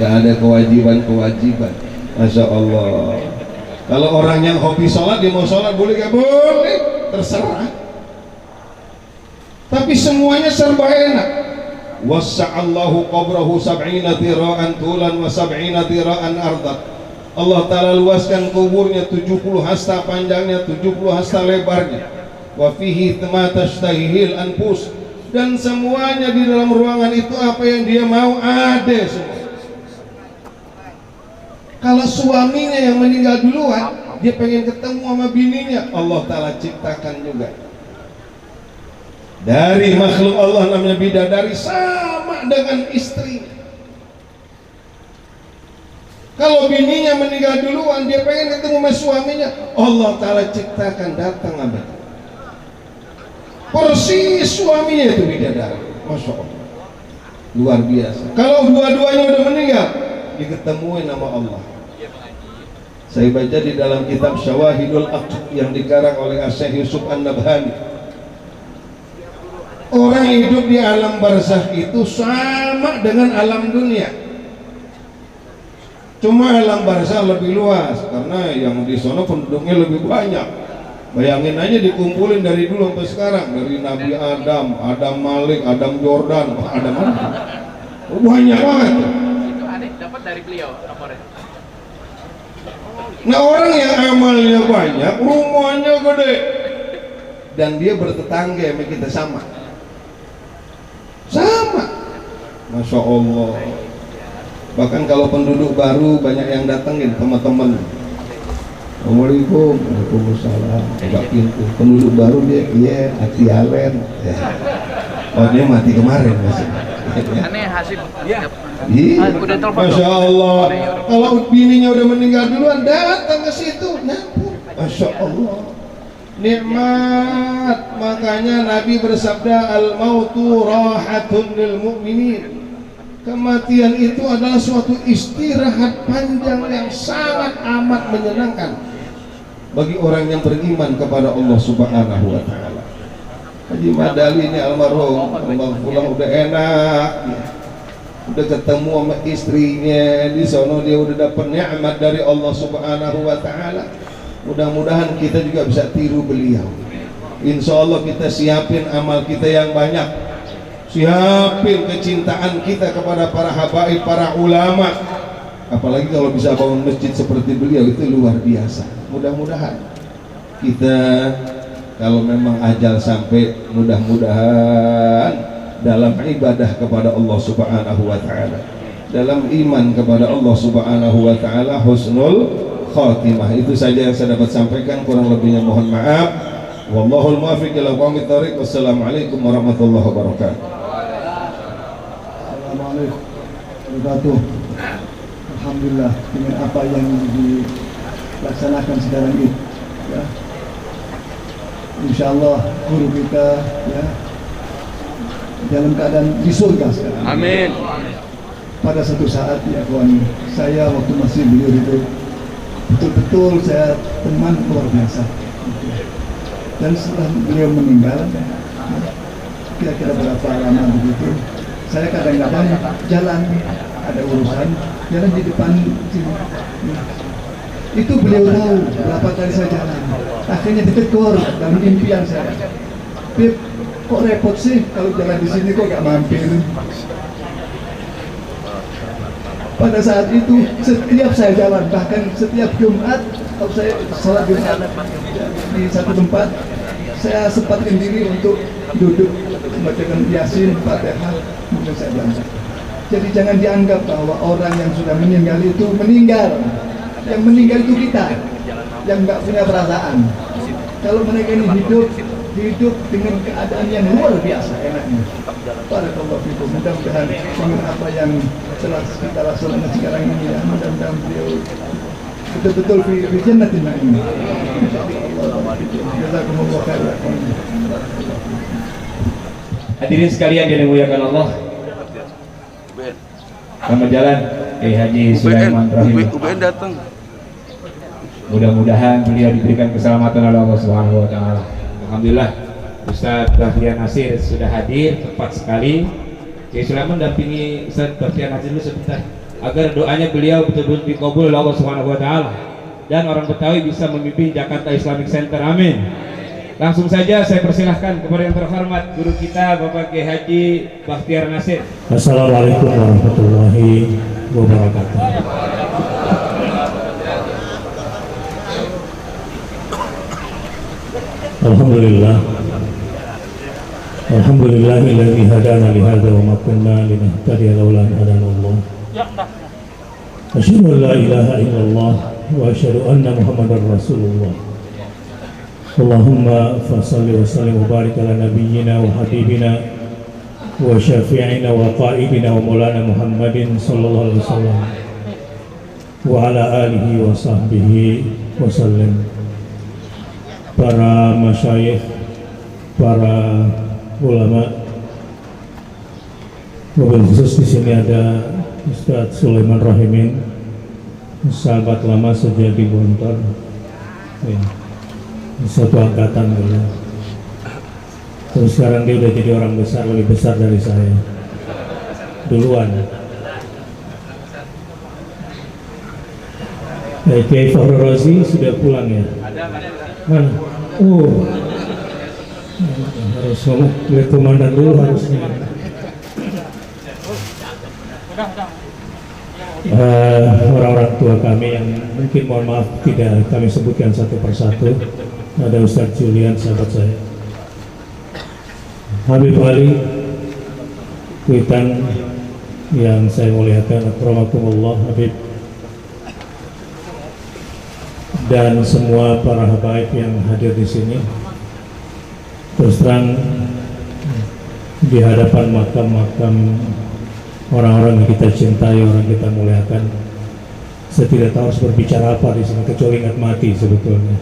nggak ada kewajiban. Masya Allah. Kalau orang yang hobi sholat, dia mau sholat boleh gak boleh, terserah. Tapi semuanya serba enak. Wassa'allahu qabrahu sab'ina tira'an tulan wa sab'ina tira'an ardat. Allah Ta'ala luaskan kuburnya 70 hasta panjangnya, 70 hasta lebarnya. Wa fihi ma tashtahihil anfus. Dan semuanya di dalam ruangan itu apa yang dia mau ada semua. Kalau suaminya yang meninggal duluan, dia pengen ketemu sama bininya, Allah Ta'ala ciptakan juga. Dari makhluk Allah namanya bidadari sama dengan istri. Kalau bininya meninggal duluan, dia pengen ketemu sama suaminya, Allah Ta'ala ciptakan datang abad. Persis suaminya itu bidadari, Masya Allah, luar biasa. Kalau dua-duanya udah meninggal, diketemuin nama Allah. Saya baca di dalam kitab Syawahidul Aqd yang dikarang oleh Syekh Yusuf An-Nabhani. Orang hidup di alam barzakh itu sama dengan alam dunia. Cuma alam barzakh lebih luas karena yang di sana penduduknya lebih banyak. Bayangin aja dikumpulin dari dulu sampai sekarang, dari Nabi Adam, Adam Malik, Adam Jordan, Adam mana? Banyak banget. Itu aneh dapat dari beliau nomornya. Nah orang yang amalnya banyak, rumahnya gede, dan dia bertetangga sama kita sama, Masya Allah. Bahkan kalau penduduk baru banyak yang datengin teman-teman. Assalamualaikum, waalaikumsalam. Buka pintu. Penduduk baru dia, iya, hati alen. Ya. Oh dia mati kemarin maksudnya. Aneh hasil. Iya. Udah telepon. Masya Allah. Kalau bininya udah meninggal duluan, datang ke situ. Masya Allah. Nikmat. Makanya Nabi bersabda, al-mautu rahatun lil mu'minin. Kematian itu adalah suatu istirahat panjang yang sangat amat menyenangkan bagi orang yang beriman kepada Allah Subhanahu wa Ta'ala. Haji Madali ini almarhum, pulang udah enak, udah ketemu sama istrinya di sono, dia udah dapat nikmat dari Allah Subhanahu wa Ta'ala. Mudah-mudahan kita juga bisa tiru beliau. Insya Allah kita siapin amal kita yang banyak, siapin kecintaan kita kepada para habaib, para ulama. Apalagi kalau bisa bangun masjid seperti beliau, itu luar biasa. Mudah-mudahan kita kalau memang ajal sampai, mudah-mudahan dalam ibadah kepada Allah Subhanahu wa Ta'ala, dalam iman kepada Allah Subhanahu wa Ta'ala, husnul khatimah. Itu saja yang saya dapat sampaikan, kurang lebihnya mohon maaf. Wallahul muwaffiq ila aqwamit thoriq. Wassalamualaikum warahmatullahi wabarakatuh. Assalamualaikum warahmatullahi wabarakatuh. Alhamdulillah dengan apa yang dilaksanakan sekarang ini, ya. Insya Allah guru kita, ya, dalam keadaan di surga sekarang. Amin. Pada satu saat ya kawan, saya waktu masih beliau hidup betul-betul saya teman luar biasa. Dan setelah beliau meninggal, kira-kira berapa lama begitu, saya kadang-kadang jalan, ada urusan, jalan di depan sini. Itu beliau tahu berapa kali saya jalan. Akhirnya ditegur dalam impian saya. Bib, kok repot sih kalau jalan di sini kok gak mampir? Pada saat itu setiap saya jalan, bahkan setiap Jumat kalau saya salat Jumat di satu tempat, saya sempatkan diri untuk duduk membacakan Yasin, Fatihah, kemudian saya berangkat. Jadi jangan dianggap bahwa orang yang sudah meninggal itu meninggal. Yang meninggal itu kita yang nggak punya perasaan. Kalau mereka ini hidup dengan keadaan yang luar biasa enaknya. Barakallahu fikum. Mudah-mudahan dengan apa yang telah kita laksanakan sekarang ini ya, mudah-mudahan beliau betul-betul di jannatin na'im. Jazakumullah khairan. Hadirin sekalian yang dimuliakan Allah, selamat jalan Haji Sulaiman Rahim. UBN datang. Mudah-mudahan beliau diberikan keselamatan oleh Allah Subhanahu wa taala. Alhamdulillah Ustaz Bahtiar Nasir sudah hadir, tepat sekali. Kiai Sulaiman dampingi Ustaz Bahtiar Nasir dulu sebentar agar doanya beliau betul-betul dikabul oleh Allah Subhanahu wa taala dan orang Betawi bisa memimpin Jakarta Islamic Center. Amin. Langsung saja saya persilahkan kepada yang terhormat guru kita Bapak Kiai Haji Bahtiar Nasir. Assalamualaikum warahmatullahi wabarakatuh. Alhamdulillah. Alhamdulillahilladzi hadana li hadza wa ma kunna linahtadiya laula an hadana Allah. Asyhadu an la ilaha illallah wa asyhadu anna Muhammadar Rasulullah. Allahumma fassalli wa sallim wa barik ala nabiyyina wa habibina wa syafi'ina wa qa'idina wa maulana Muhammadin sallallahu alaihi wasallam wa ala alihi wa sahbihi wa sallam. Para masyayikh, para ulama, mobil khusus di sini ada Ustadz Sulaiman Rahimin, sahabat lama sejak di Gontor, ya, satu angkatan dulu. Terus sekarang dia udah jadi orang besar, lebih besar dari saya duluan. Kiai Fahru Razi sudah pulang ya? Mana? Oh, harus ngomong lihat komandan dulu harusnya. Orang-orang tua kami yang mungkin mohon maaf tidak kami sebutkan satu persatu. Ada Ustadz Julian, sahabat saya, Habib Ali Kuitan yang saya muliakan, akramakumullah Habib, dan semua para habaib yang hadir di sini. Terus terang di hadapan makam-makam orang-orang yang kita cintai, orang kita muliakan, saya tidak tahu harus berbicara apa di sini kecuali ingat mati sebetulnya.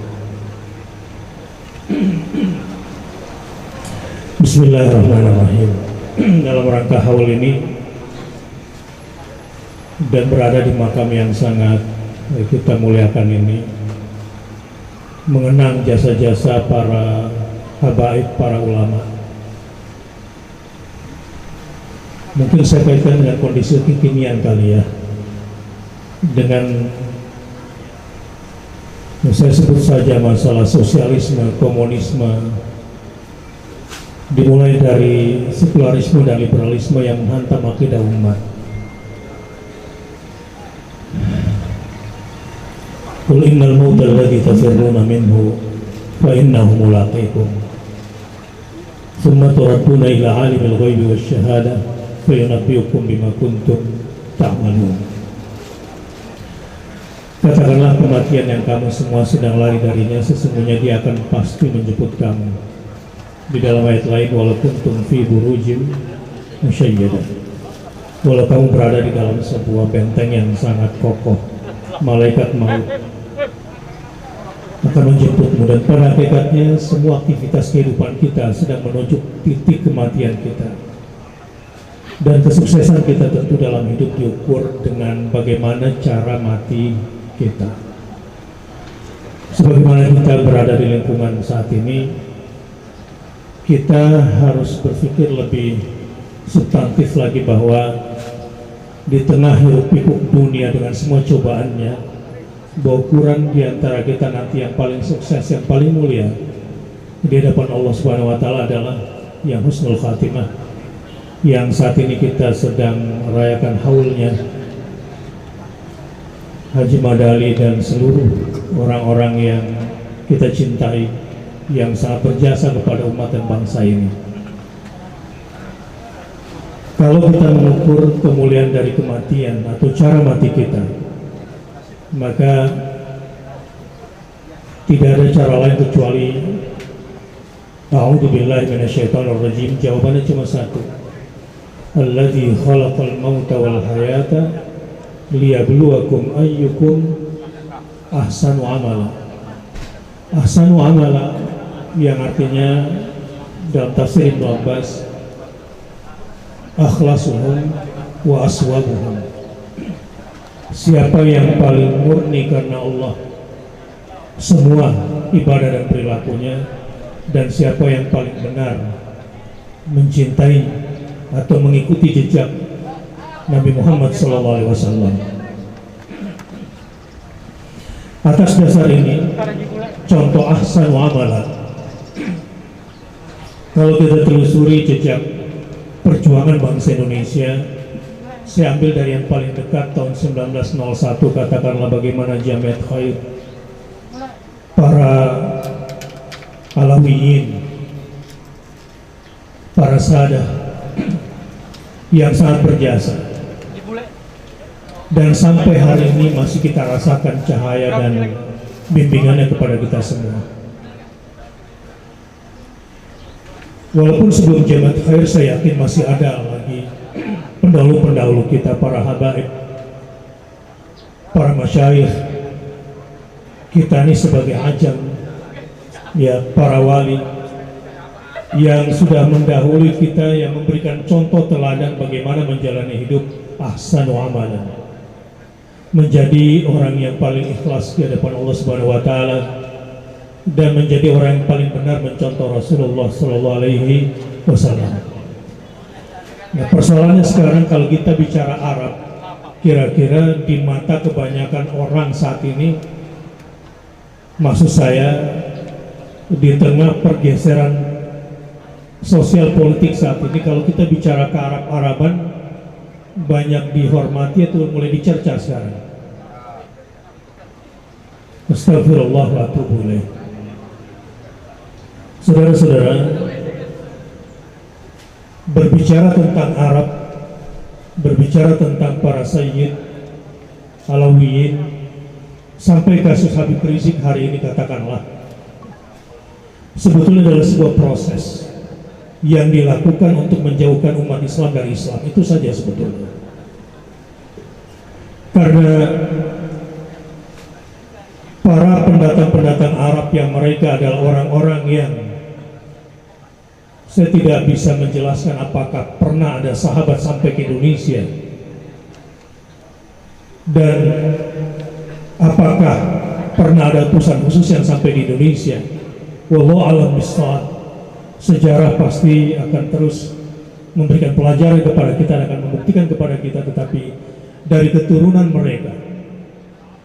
Bismillahirrahmanirrahim. Dalam rangka haul ini dan berada di makam yang sangat kita muliakan ini, mengenang jasa-jasa para habaib, para ulama. Mungkin saya kaitkan dengan kondisi kekinian kali ya, dengan saya sebut saja masalah sosialisme, komunisme, dimulai dari sekularisme dan liberalisme yang menghantam akidah umat. Qul innal mauta alladhi tafirruna minhu fa innahu mulaqikum thumma turadduna ila alimil ghaibi wasyahada fa yunabbiukum bima kuntum ta'malun. Katakanlah kematian yang kamu semua sedang lari darinya, sesungguhnya dia akan pasti menjemput kamu. Di dalam ayat lain, walau kuntum fi burujim musyayyadah, walau kamu berada di dalam sebuah benteng yang sangat kokoh, malaikat maut akan menjemputmu. Dan pada hakikatnya semua aktivitas kehidupan kita sedang menuju titik kematian kita. Dan kesuksesan kita tentu dalam hidup diukur dengan bagaimana cara mati kita. Sebagaimana kita berada di lingkungan saat ini, kita harus berpikir lebih substantif lagi bahwa di tengah hiruk-pikuk dunia dengan semua cobaannya, bahwa ukuran di antara kita nanti yang paling sukses, yang paling mulia di hadapan Allah Subhanahu wa taala adalah yang husnul khatimah, yang saat ini kita sedang merayakan haulnya Haji Madali dan seluruh orang-orang yang kita cintai, yang sangat berjasa kepada umat dan bangsa ini. Kalau kita mengukur kemuliaan dari kematian atau cara mati kita, maka tidak ada cara lain kecuali a'udzubillahi minasyaitonirrajim. Jawabannya cuma satu, alladzi khalaqal mauta wal hayata liyabluwakum ayyukum ahsanu amala. Ahsanu amala yang artinya dalam tafsir Ibnu Abbas akhlasuhum wa aswabuhum. Siapa yang paling murni karena Allah semua ibadah dan perilakunya, dan siapa yang paling benar mencintai atau mengikuti jejak Nabi Muhammad SAW. Atas dasar ini, contoh ahsan wa amalan, kalau kita telusuri jejak perjuangan bangsa Indonesia, saya ambil dari yang paling dekat tahun 1901, katakanlah bagaimana Jamiat Khair, para Alawiyin, para sadah yang sangat berjasa, dan sampai hari ini masih kita rasakan cahaya dan bimbingannya kepada kita semua. Walaupun sebelum Jamiat Khair saya yakin masih ada lagi pendahulu-pendahulu kita, para habaib, para masyayikh kita ini sebagai ajam, ya, para wali yang sudah mendahului kita, yang memberikan contoh teladan bagaimana menjalani hidup ahsanu amalan, menjadi orang yang paling ikhlas di hadapan Allah Subhanahu wa taala, dan menjadi orang yang paling benar mencontoh Rasulullah Sallallahu Alaihi Wasallam. Nah, persoalannya sekarang kalau kita bicara Arab, kira-kira di mata kebanyakan orang saat ini, maksud saya di tengah pergeseran sosial politik saat ini, kalau kita bicara ke Arab-Araban, banyak dihormati atau mulai dicerca sekarang. Astagfirullah wa atubu ilaih. Saudara-saudara, berbicara tentang Arab, berbicara tentang para sayyid, Alawiyin, sampai kasus Habib Rizik hari ini, katakanlah, sebetulnya adalah sebuah proses yang dilakukan untuk menjauhkan umat Islam dari Islam. Itu saja sebetulnya. Karena para pendatang-pendatang Arab yang mereka adalah orang-orang yang saya tidak bisa menjelaskan apakah pernah ada sahabat sampai ke Indonesia, dan apakah pernah ada utusan khusus yang sampai di Indonesia. Wallahu a'lam bishawab. Sejarah pasti akan terus memberikan pelajaran kepada kita dan akan membuktikan kepada kita, tetapi dari keturunan mereka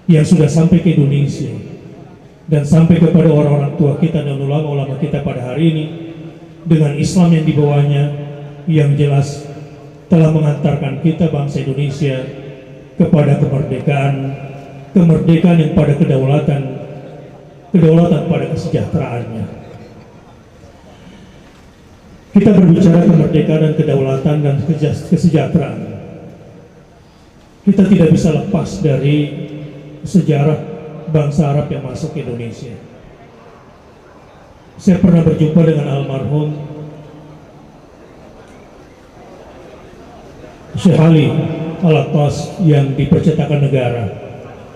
yang sudah sampai ke Indonesia dan sampai kepada orang-orang tua kita dan ulama-ulama kita pada hari ini, dengan Islam yang dibawanya, yang jelas telah mengantarkan kita bangsa Indonesia kepada kemerdekaan, kemerdekaan yang pada kedaulatan pada kesejahteraannya. Kita berbicara kemerdekaan dan kedaulatan dan kesejahteraan, kita tidak bisa lepas dari sejarah bangsa Arab yang masuk ke Indonesia. Saya pernah berjumpa dengan almarhum Syekh Ali Al-Attas yang di Percetakan Negara,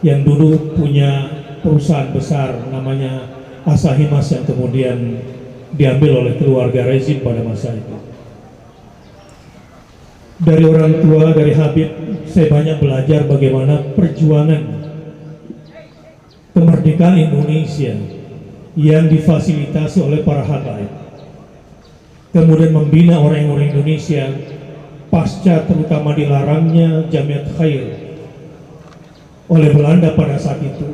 yang dulu punya perusahaan besar namanya Asahimas yang kemudian diambil oleh keluarga rezim pada masa itu. Dari orang tua, dari Habib, saya banyak belajar bagaimana perjuangan kemerdekaan Indonesia yang difasilitasi oleh para habaib, kemudian membina orang-orang Indonesia pasca terutama dilarangnya Jamiat Khair oleh Belanda pada saat itu,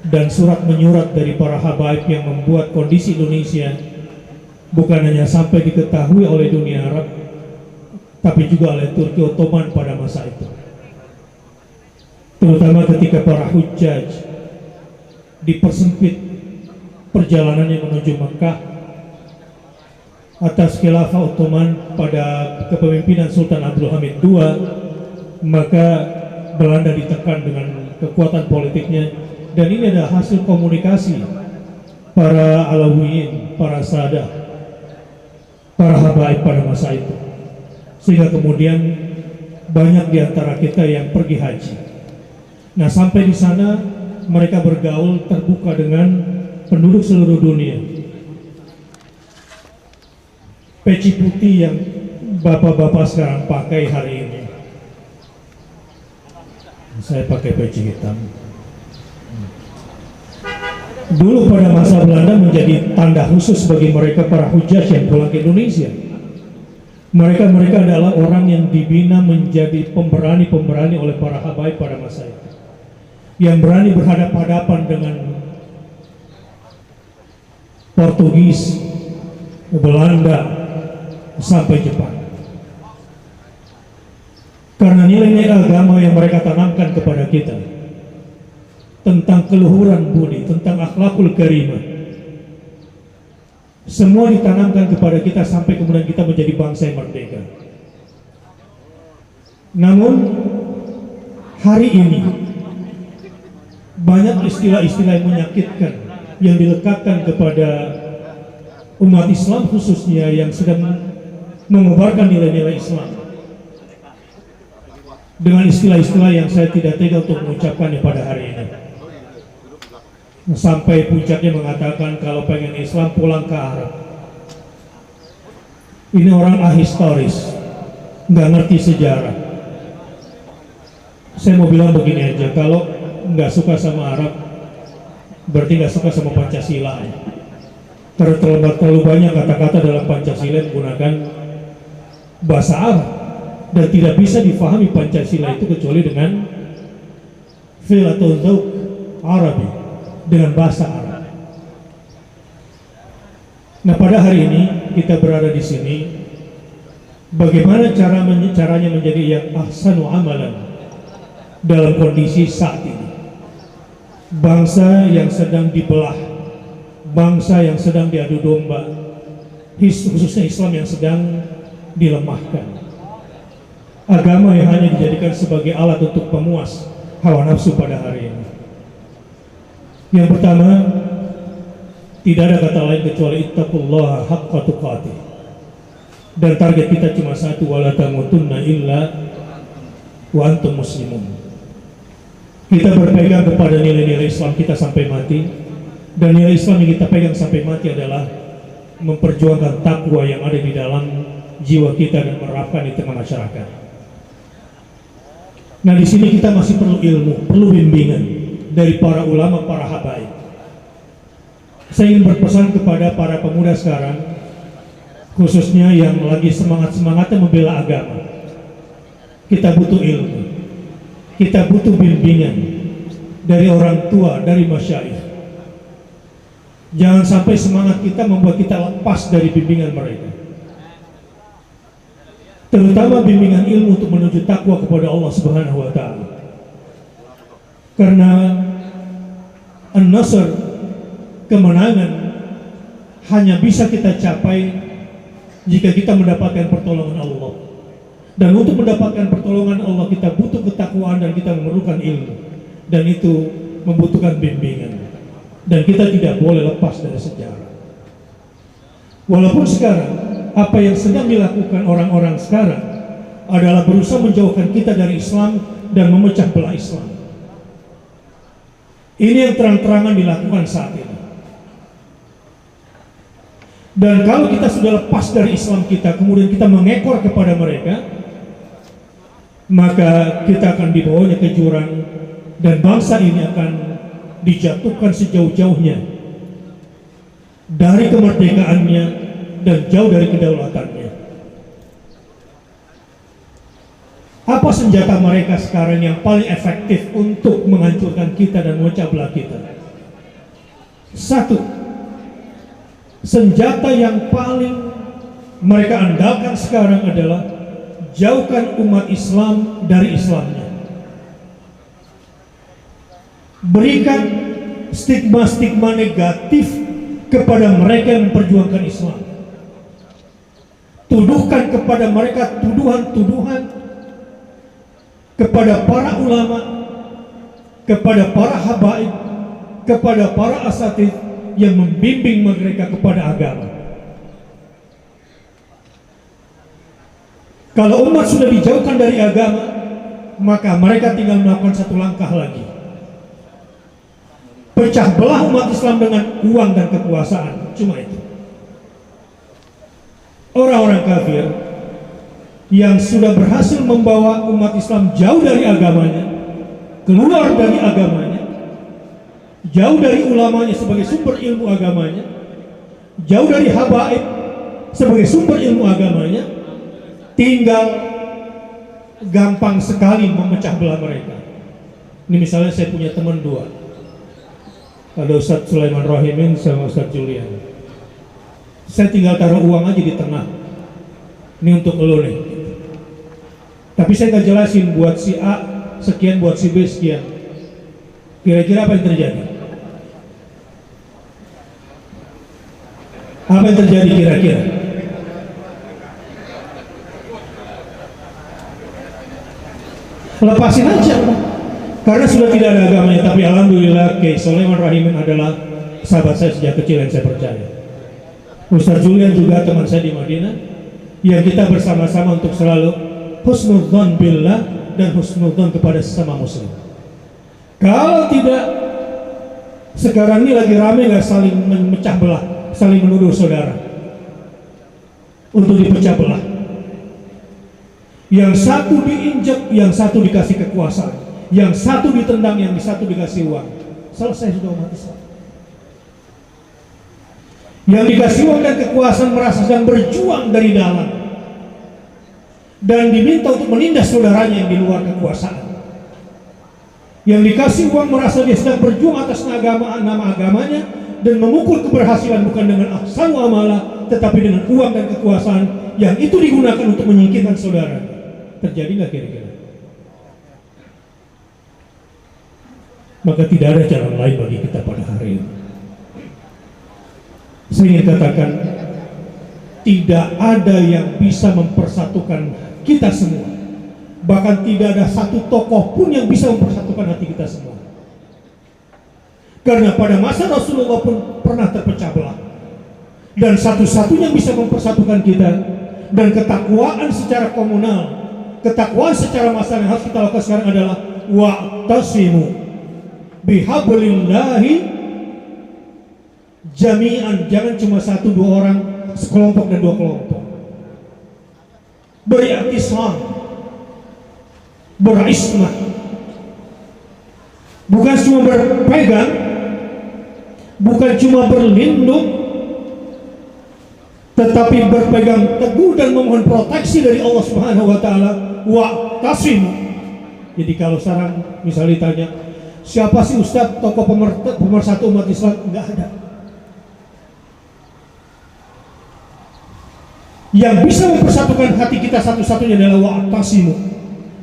dan surat menyurat dari para habaib yang membuat kondisi Indonesia bukan hanya sampai diketahui oleh dunia Arab, tapi juga oleh Turki Ottoman pada masa itu, terutama ketika para hujjaj dipersempit perjalanannya menuju Mekah atas khilafah Ottoman pada kepemimpinan Sultan Abdul Hamid II, maka Belanda ditekan dengan kekuatan politiknya, dan ini adalah hasil komunikasi para Alawiyin, para Sadah, para habaib pada masa itu, sehingga kemudian banyak di antara kita yang pergi haji. Nah, sampai di sana mereka bergaul terbuka dengan penduduk seluruh dunia. Peci putih yang bapak-bapak sekarang pakai hari ini, saya pakai peci hitam. Dulu pada masa Belanda menjadi tanda khusus bagi mereka para hujjaj yang pulang ke Indonesia. Mereka adalah orang yang dibina menjadi pemberani-pemberani oleh para habaib pada masa itu, yang berani berhadapan-hadapan dengan Portugis, Belanda, sampai Jepang. Karena nilai-nilai agama yang mereka tanamkan kepada kita tentang keluhuran budi, tentang akhlakul karimah, semua ditanamkan kepada kita sampai kemudian kita menjadi bangsa yang merdeka. Namun hari ini banyak istilah-istilah yang menyakitkan yang dilekatkan kepada umat Islam, khususnya yang sedang mengobarkan nilai-nilai Islam, dengan istilah-istilah yang saya tidak tega untuk mengucapkannya pada hari ini. Sampai puncaknya mengatakan kalau pengen Islam pulang ke Arab. Ini orang ahistoris, nggak ngerti sejarah. Saya mau bilang begini aja, kalau nggak suka sama Arab, berarti nggak suka sama Pancasila. Karena terlalu banyak kata-kata dalam Pancasila menggunakan bahasa Arab, dan tidak bisa difahami Pancasila itu kecuali dengan fil atau dzauq Arabi, dengan bahasa Arab. Nah, pada hari ini kita berada di sini, bagaimana caranya menjadi yang ahsanu amalan dalam kondisi saat ini. Bangsa yang sedang dibelah, bangsa yang sedang diadu domba, khususnya Islam yang sedang dilemahkan, agama yang hanya dijadikan sebagai alat untuk pemuas hawa nafsu pada hari ini. Yang pertama, tidak ada kata lain kecuali ittaqullaha haqqa tuqatih, dan target kita cuma satu, wala tamutunna illa wa antum muslimun. Kita berpegang kepada nilai-nilai Islam kita sampai mati, dan nilai Islam yang kita pegang sampai mati adalah memperjuangkan takwa yang ada di dalam jiwa kita dan menerapkan di tengah masyarakat. Nah, di sini kita masih perlu ilmu, perlu bimbingan dari para ulama, para habaib. Saya ingin berpesan kepada para pemuda sekarang, khususnya yang lagi semangat-semangatnya membela agama. Kita butuh ilmu, kita butuh bimbingan dari orang tua, dari masyayikh. Jangan sampai semangat kita membuat kita lepas dari bimbingan mereka, terutama bimbingan ilmu untuk menuju takwa kepada Allah Subhanahu wa Ta'ala. Karena an-nasr, kemenangan, hanya bisa kita capai jika kita mendapatkan pertolongan Allah. Dan untuk mendapatkan pertolongan Allah, kita butuh ketakwaan dan kita memerlukan ilmu, dan itu membutuhkan bimbingan, dan kita tidak boleh lepas dari sejarah. Walaupun sekarang apa yang sedang dilakukan orang-orang sekarang adalah berusaha menjauhkan kita dari Islam dan memecah belah Islam. Ini yang terang-terangan dilakukan saat ini. Dan kalau kita sudah lepas dari Islam kita, kemudian kita mengekor kepada mereka, maka kita akan dibawanya ke jurang dan bangsa ini akan dijatuhkan sejauh-jauhnya dari kemerdekaannya dan jauh dari kedaulatannya. Apa senjata mereka sekarang yang paling efektif untuk menghancurkan kita dan memecah belah kita? Satu, senjata yang paling mereka andalkan sekarang adalah jauhkan umat Islam dari Islamnya. Berikan stigma-stigma negatif kepada mereka yang memperjuangkan Islam. Tuduhkan kepada mereka tuduhan-tuduhan kepada para ulama, kepada para habaib, kepada para asatidz yang membimbing mereka kepada agama. Kalau umat sudah dijauhkan dari agama, maka mereka tinggal melakukan satu langkah lagi. Pecah belah umat Islam dengan uang dan kekuasaan, cuma itu. Orang-orang kafir yang sudah berhasil membawa umat Islam jauh dari agamanya, keluar dari agamanya, jauh dari ulamanya sebagai sumber ilmu agamanya, jauh dari habaib sebagai sumber ilmu agamanya, tinggal gampang sekali memecah belah mereka. Ini misalnya saya punya teman dua, ada Ustadz Sulaiman Rahimin sama Ustadz Julian. Saya tinggal taruh uang aja di tengah, ini untuk lo nih. Tapi saya nggak jelasin buat si A sekian, buat si B sekian. Kira-kira apa yang terjadi? Apa yang terjadi kira-kira? Lepasin aja, karena sudah tidak ada agamanya. Tapi alhamdulillah Kiai Sulaiman Rahimin adalah sahabat saya sejak kecil yang saya percaya. Ustaz Julian juga teman saya di Madinah, yang kita bersama-sama untuk selalu husnudzon billah dan husnudzon kepada sesama muslim. Kalau tidak, sekarang ini lagi rame nggak saling memecah belah, saling menuduh saudara untuk dipecah belah. Yang satu diinjak, yang satu dikasih kekuasaan, yang satu ditendang, yang satu dikasih uang. Selesai sudah umat Islam. Yang dikasih uang dan kekuasaan merasa sedang berjuang dari dalam dan diminta untuk menindas saudaranya yang di luar kekuasaan. Yang dikasih uang merasa dia sedang berjuang atas nama agamanya dan memukul keberhasilan bukan dengan ahsan wa amalah, tetapi dengan uang dan kekuasaan yang itu digunakan untuk menyingkirkan saudara. Terjadi nggak kira-kira? Maka tidak ada jalan lain bagi kita pada hari ini. Saya ingin katakan, tidak ada yang bisa mempersatukan kita semua. Bahkan tidak ada satu tokoh pun yang bisa mempersatukan hati kita semua. Karena pada masa Rasulullah pun pernah terpecah belah. Dan satu-satunya yang bisa mempersatukan kita dan ketakwaan secara komunal, ketakwaan secara massal yang harus kita lakukan sekarang adalah wa'tasimu bihablillahi jami'an. Jangan cuma satu dua orang, sekelompok dan dua kelompok. Beriktisam, berismah, bukan cuma berpegang, bukan cuma berlindung, tetapi berpegang teguh dan memohon proteksi dari Allah Subhanahu wa taala. Wa'tasimu. Jadi kalau sekarang misalnya ditanya, siapa sih Ustadz tokoh pemersatu umat Islam? Enggak ada. Yang bisa mempersatukan hati kita satu-satunya adalah wa'tasimu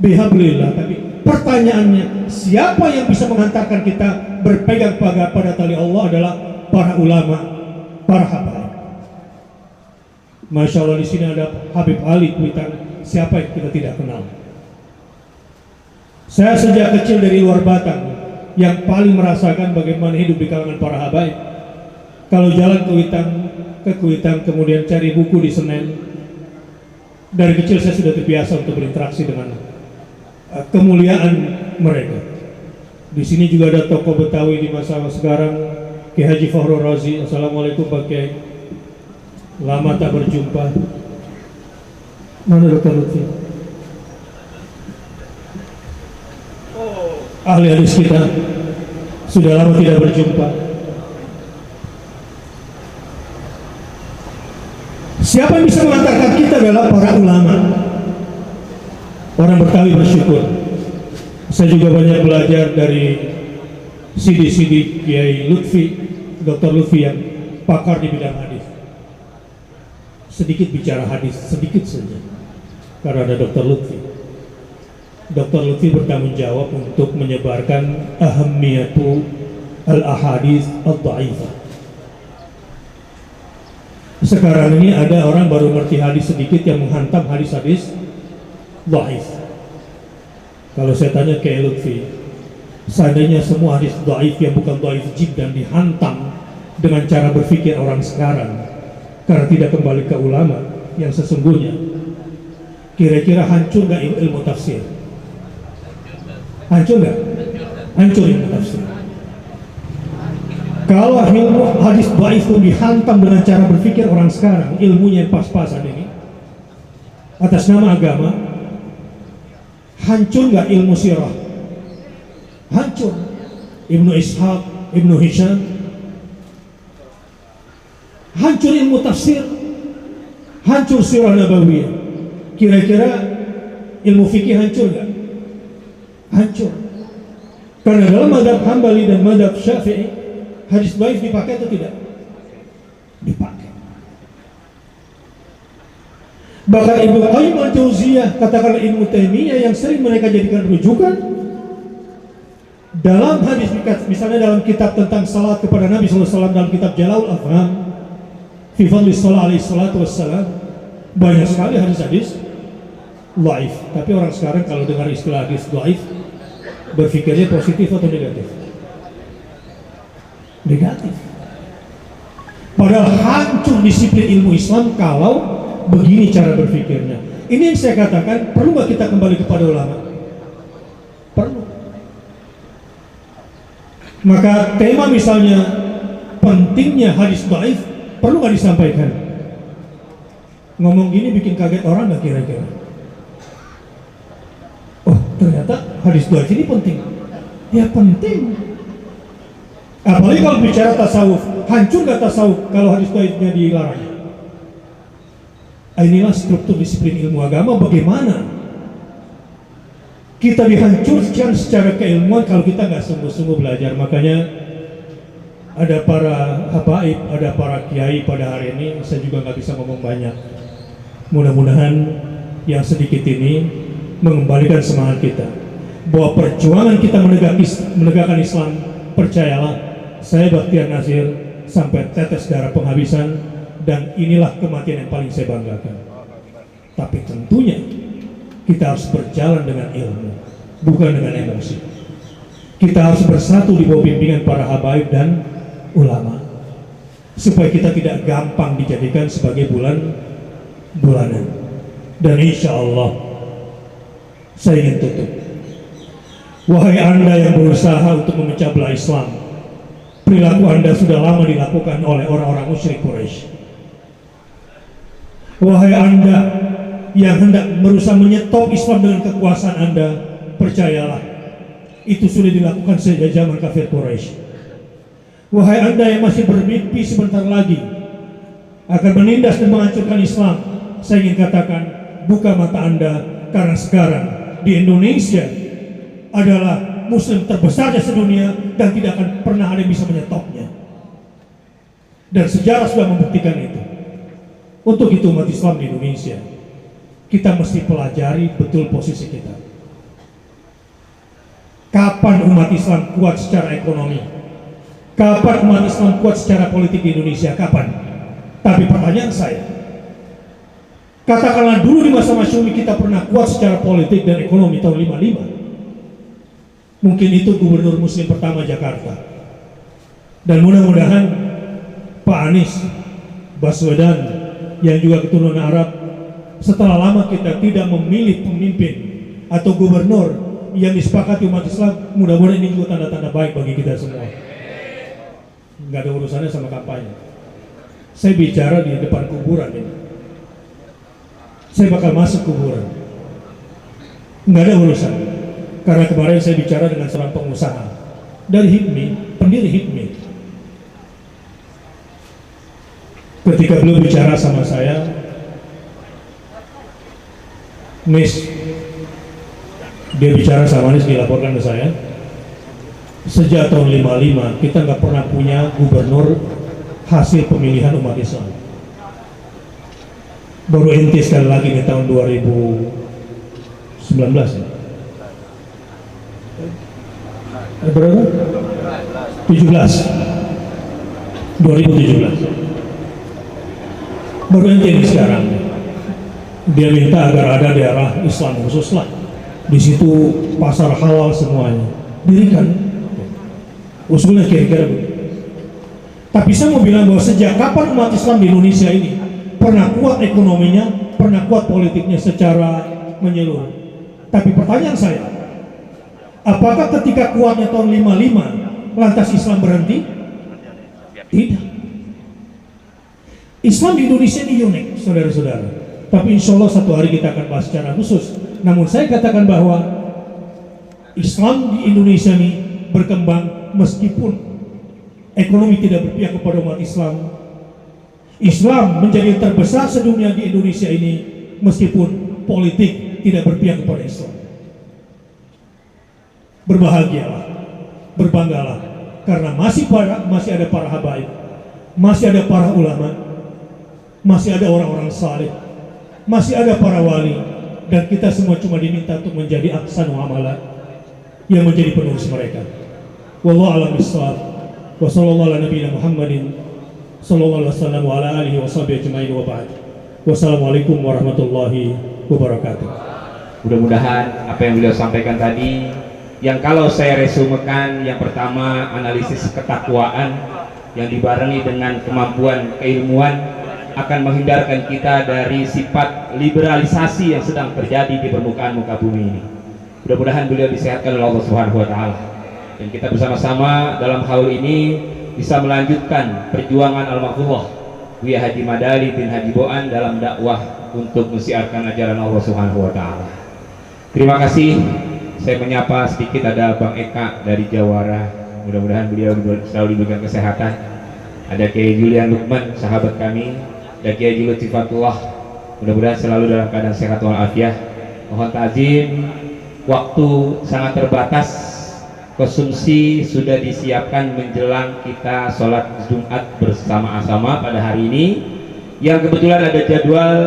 bihablillah. Tapi pertanyaannya, siapa yang bisa menghantarkan kita berpegang pada tali Allah adalah para ulama, para habaib. Masya Allah, di sini ada Habib Ali Kuitang. Siapa yang kita tidak kenal? Saya sejak kecil dari luar Batang yang paling merasakan bagaimana hidup di kalangan para habaib. Kalau jalan ke Kuitang, kemudian cari buku di Senen. Dari kecil saya sudah terbiasa untuk berinteraksi dengan kemuliaan mereka. Di sini juga ada tokoh Betawi di masa sekarang, Ki Haji Fakhrul Razi. Assalamualaikum Pak Kiai. Lama tak berjumpa. Mana Dr. Lutfi? ahli hadis kita sudah lama tidak berjumpa. Siapa yang bisa mengantarkan kita adalah para ulama. Orang Betawi bersyukur. Saya juga banyak belajar dari Sidi Kiai Lutfi, Dr. Lutfi yang pakar di bidang hadis. Sedikit bicara hadis, sedikit saja. Karena ada Dr. Lutfi. Dr. Lutfi bertanggung jawab untuk menyebarkan ahamiyatu al-ahadits ad-dhaifah. Sekarang ini ada orang baru ngerti hadis sedikit yang menghantam hadis-hadis dhaif. Kalau saya tanya ke Lutfi, seandainya semua hadis dhaif yang bukan dhaif jiddan dihantam dengan cara berpikir orang sekarang karena tidak kembali ke ulama yang sesungguhnya, kira-kira hancur nggak ilmu tafsir? Hancur nggak? Hancur ilmu tafsir. Kalau ilmu hadis dhaif itu dihantam dengan cara berpikir orang sekarang, ilmunya yang pas-pasan ini atas nama agama, hancur nggak ilmu sirah? Hancur. Ibnu Ishaq, Ibnu Hisham. Hancur ilmu tafsir, hancur sirah nabawiyah. Kira-kira ilmu fikih hancur nggak? Hancur. Karena dalam mazhab Hambali dan mazhab Syafi'i, hadis dhaif dipakai atau tidak? Dipakai. Bahkan Ibnu Qayyim al-Jauziyah, katakanlah Ibnu Taimiyah yang sering mereka jadikan rujukan dalam hadis, misalnya dalam kitab tentang salat kepada Nabi SAW, dalam kitab Jala'ul Afham fi fadli shalah alaihi salatu wassalam, banyak sekali hadis-hadis dhaif. Tapi orang sekarang kalau dengar istilah hadis dhaif, berpikirnya positif atau negatif? Negatif. Padahal hancur disiplin ilmu Islam kalau begini cara berpikirnya. Ini yang saya katakan, perlu nggak kita kembali kepada ulama? Perlu. Maka tema misalnya pentingnya hadis dhaif, perlu nggak disampaikan? Ngomong gini bikin kaget orang nggak kira-kira? Oh, ternyata hadis dhaif ini penting. Ya penting. Apalagi kalau bicara tasawuf, hancur nggak tasawuf kalau hadis dhaifnya dilarang? Inilah struktur disiplin ilmu agama. Bagaimana kita dihancurkan secara keilmuan kalau kita nggak sungguh-sungguh belajar. Makanya ada para habaib, ada para kiai pada hari ini. Saya juga nggak bisa ngomong banyak. Mudah-mudahan yang sedikit ini mengembalikan semangat kita bahwa perjuangan kita menegakkan Islam, percayalah, saya Bakhtiar Nasir sampai tetes darah penghabisan. Dan inilah kematian yang paling saya banggakan. Tapi tentunya kita harus berjalan dengan ilmu, bukan dengan emosi. Kita harus bersatu di bawah bimbingan para habaib dan ulama, supaya kita tidak gampang dijadikan sebagai bulanan. Dan insya Allah saya ingin tutup. Wahai Anda yang berusaha untuk memecah belah Islam, perilaku Anda sudah lama dilakukan oleh orang-orang musyrik Quraisy. Wahai Anda yang hendak berusaha menyetop Islam dengan kekuasaan Anda, percayalah, itu sudah dilakukan sejak zaman kafir Quraisy. Wahai Anda yang masih bermimpi sebentar lagi akan menindas dan menghancurkan Islam, saya ingin katakan, buka mata Anda, karena sekarang di Indonesia adalah Muslim terbesar di sedunia dan tidak akan pernah ada yang bisa menyetopnya. Dan sejarah sudah membuktikan itu. Untuk itu umat Islam di Indonesia, kita mesti pelajari betul posisi kita. Kapan umat Islam kuat secara ekonomi? Kapan umat Islam kuat secara politik di Indonesia? Kapan? Tapi pertanyaan saya, katakanlah dulu di masa Masyumi kita pernah kuat secara politik dan ekonomi tahun 55. Mungkin itu gubernur Muslim pertama Jakarta. Dan mudah-mudahan Pak Anies Baswedan yang juga keturunan Arab, setelah lama kita tidak memilih pemimpin atau gubernur yang disepakati umat Islam, mudah-mudahan ini juga tanda-tanda baik bagi kita semua. Nggak ada urusannya sama kampanye. Saya bicara di depan kuburan ini. Saya bakal masuk kuburan. Nggak ada urusan. karena kemarin saya bicara dengan seorang pengusaha dari HIPMI, pendiri HIPMI. Ketika beliau bicara sama saya, Nis, dia bicara sama Nis, dilaporkan ke saya, sejak tahun 55 kita nggak pernah punya gubernur hasil pemilihan umat Islam. Baru ente sekali lagi di tahun 2019 ya. Berapa? 17. 2017. Baru ente ini sekarang. Dia minta agar ada daerah Islam khusus lah. Di situ pasar halal semuanya dirikan. Usulnya kira-kira begitu. Tapi saya mau bilang bahwa sejak kapan umat Islam di Indonesia ini pernah kuat ekonominya, pernah kuat politiknya secara menyeluruh. Tapi pertanyaan saya, apakah ketika kuatnya tahun 55 lantas Islam berhenti? Tidak. Islam di Indonesia ini unik, saudara-saudara. Tapi insya Allah satu hari kita akan bahas secara khusus. Namun saya katakan bahwa Islam di Indonesia ini berkembang meskipun ekonomi tidak berpihak kepada umat Islam. Islam menjadi yang terbesar sedunia di Indonesia ini meskipun politik tidak berpihak kepada Islam. Berbahagialah, berbanggalah, karena masih ada para habaib, masih ada para ulama, masih ada orang-orang saleh, masih ada para wali, dan kita semua cuma diminta untuk menjadi aksan wa amala yang menjadi penerus mereka. Wallahu a'lam bishawab. Wa sallallahu ala nabiyina Muhammadin sallallahu alaihi wasallam wa ala alihi washabihi ajmain wa ba'd. Wassalamualaikum warahmatullahi wabarakatuh. Mudah-mudahan apa yang beliau sampaikan tadi, yang kalau saya resumekan, yang pertama analisis ketakwaan yang dibarengi dengan kemampuan keilmuan akan menghindarkan kita dari sifat liberalisasi yang sedang terjadi di permukaan muka bumi ini. Mudah-mudahan beliau disehatkan oleh Allah Subhanahu wa taala. Dan kita bersama-sama dalam hal ini bisa melanjutkan perjuangan almarhumah Buya Haji Madali bin Haji Boan dalam dakwah untuk mensiarkan ajaran Allah Subhanahu wa taala. Terima kasih. Saya menyapa sedikit ada Bang Eka dari Jawara. Mudah-mudahan beliau selalu diberikan kesehatan. Ada Kiai Julian Lukman, sahabat kami. Ada Kiai Julian Sifatullah. Mudah-mudahan selalu dalam keadaan sehat walafiat. Mohon ta'zim, waktu sangat terbatas. Konsumsi sudah disiapkan menjelang kita sholat Jumat bersama-sama pada hari ini. Yang kebetulan ada jadwal,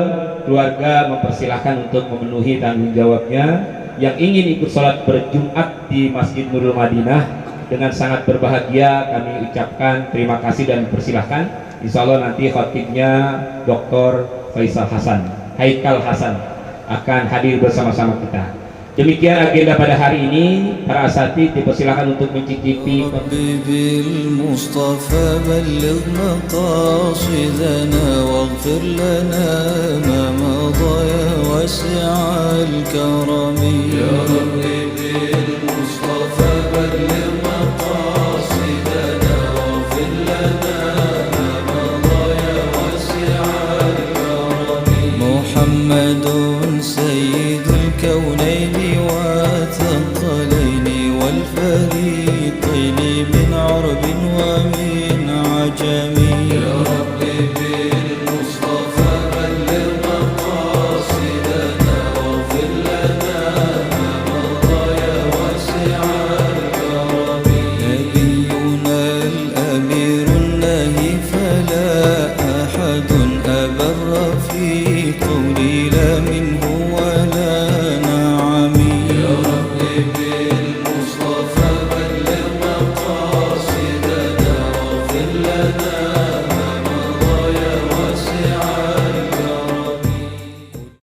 keluarga mempersilahkan untuk memenuhi tanggung jawabnya. Yang ingin ikut sholat berjumat di Masjid Nurul Madinah, dengan sangat berbahagia kami ucapkan terima kasih dan persilahkan. Insya Allah nanti khatibnya Dr. Faisal Hasan, Haikal Hasan akan hadir bersama-sama kita. Demikian agenda pada hari ini. Para asatidz dipersilakan untuk mencicipi. Habibil Mustafa balligh maqasidana waghfir lana ma madha ya wasi'al karami. Ya Rabbi bil Mustafa balligh maqasidana waghfir lana ma madha ya wasi'al karami. Muhammadun sayyidul kaunain والثقلين والفريقين من عرب ومن عجم. يا ربي بالمصطفى بلغ مقاصدنا واغفر لنا ما مضى يا واسع الكرم. نبينا الأمير النهي فلا أحد أبر فيه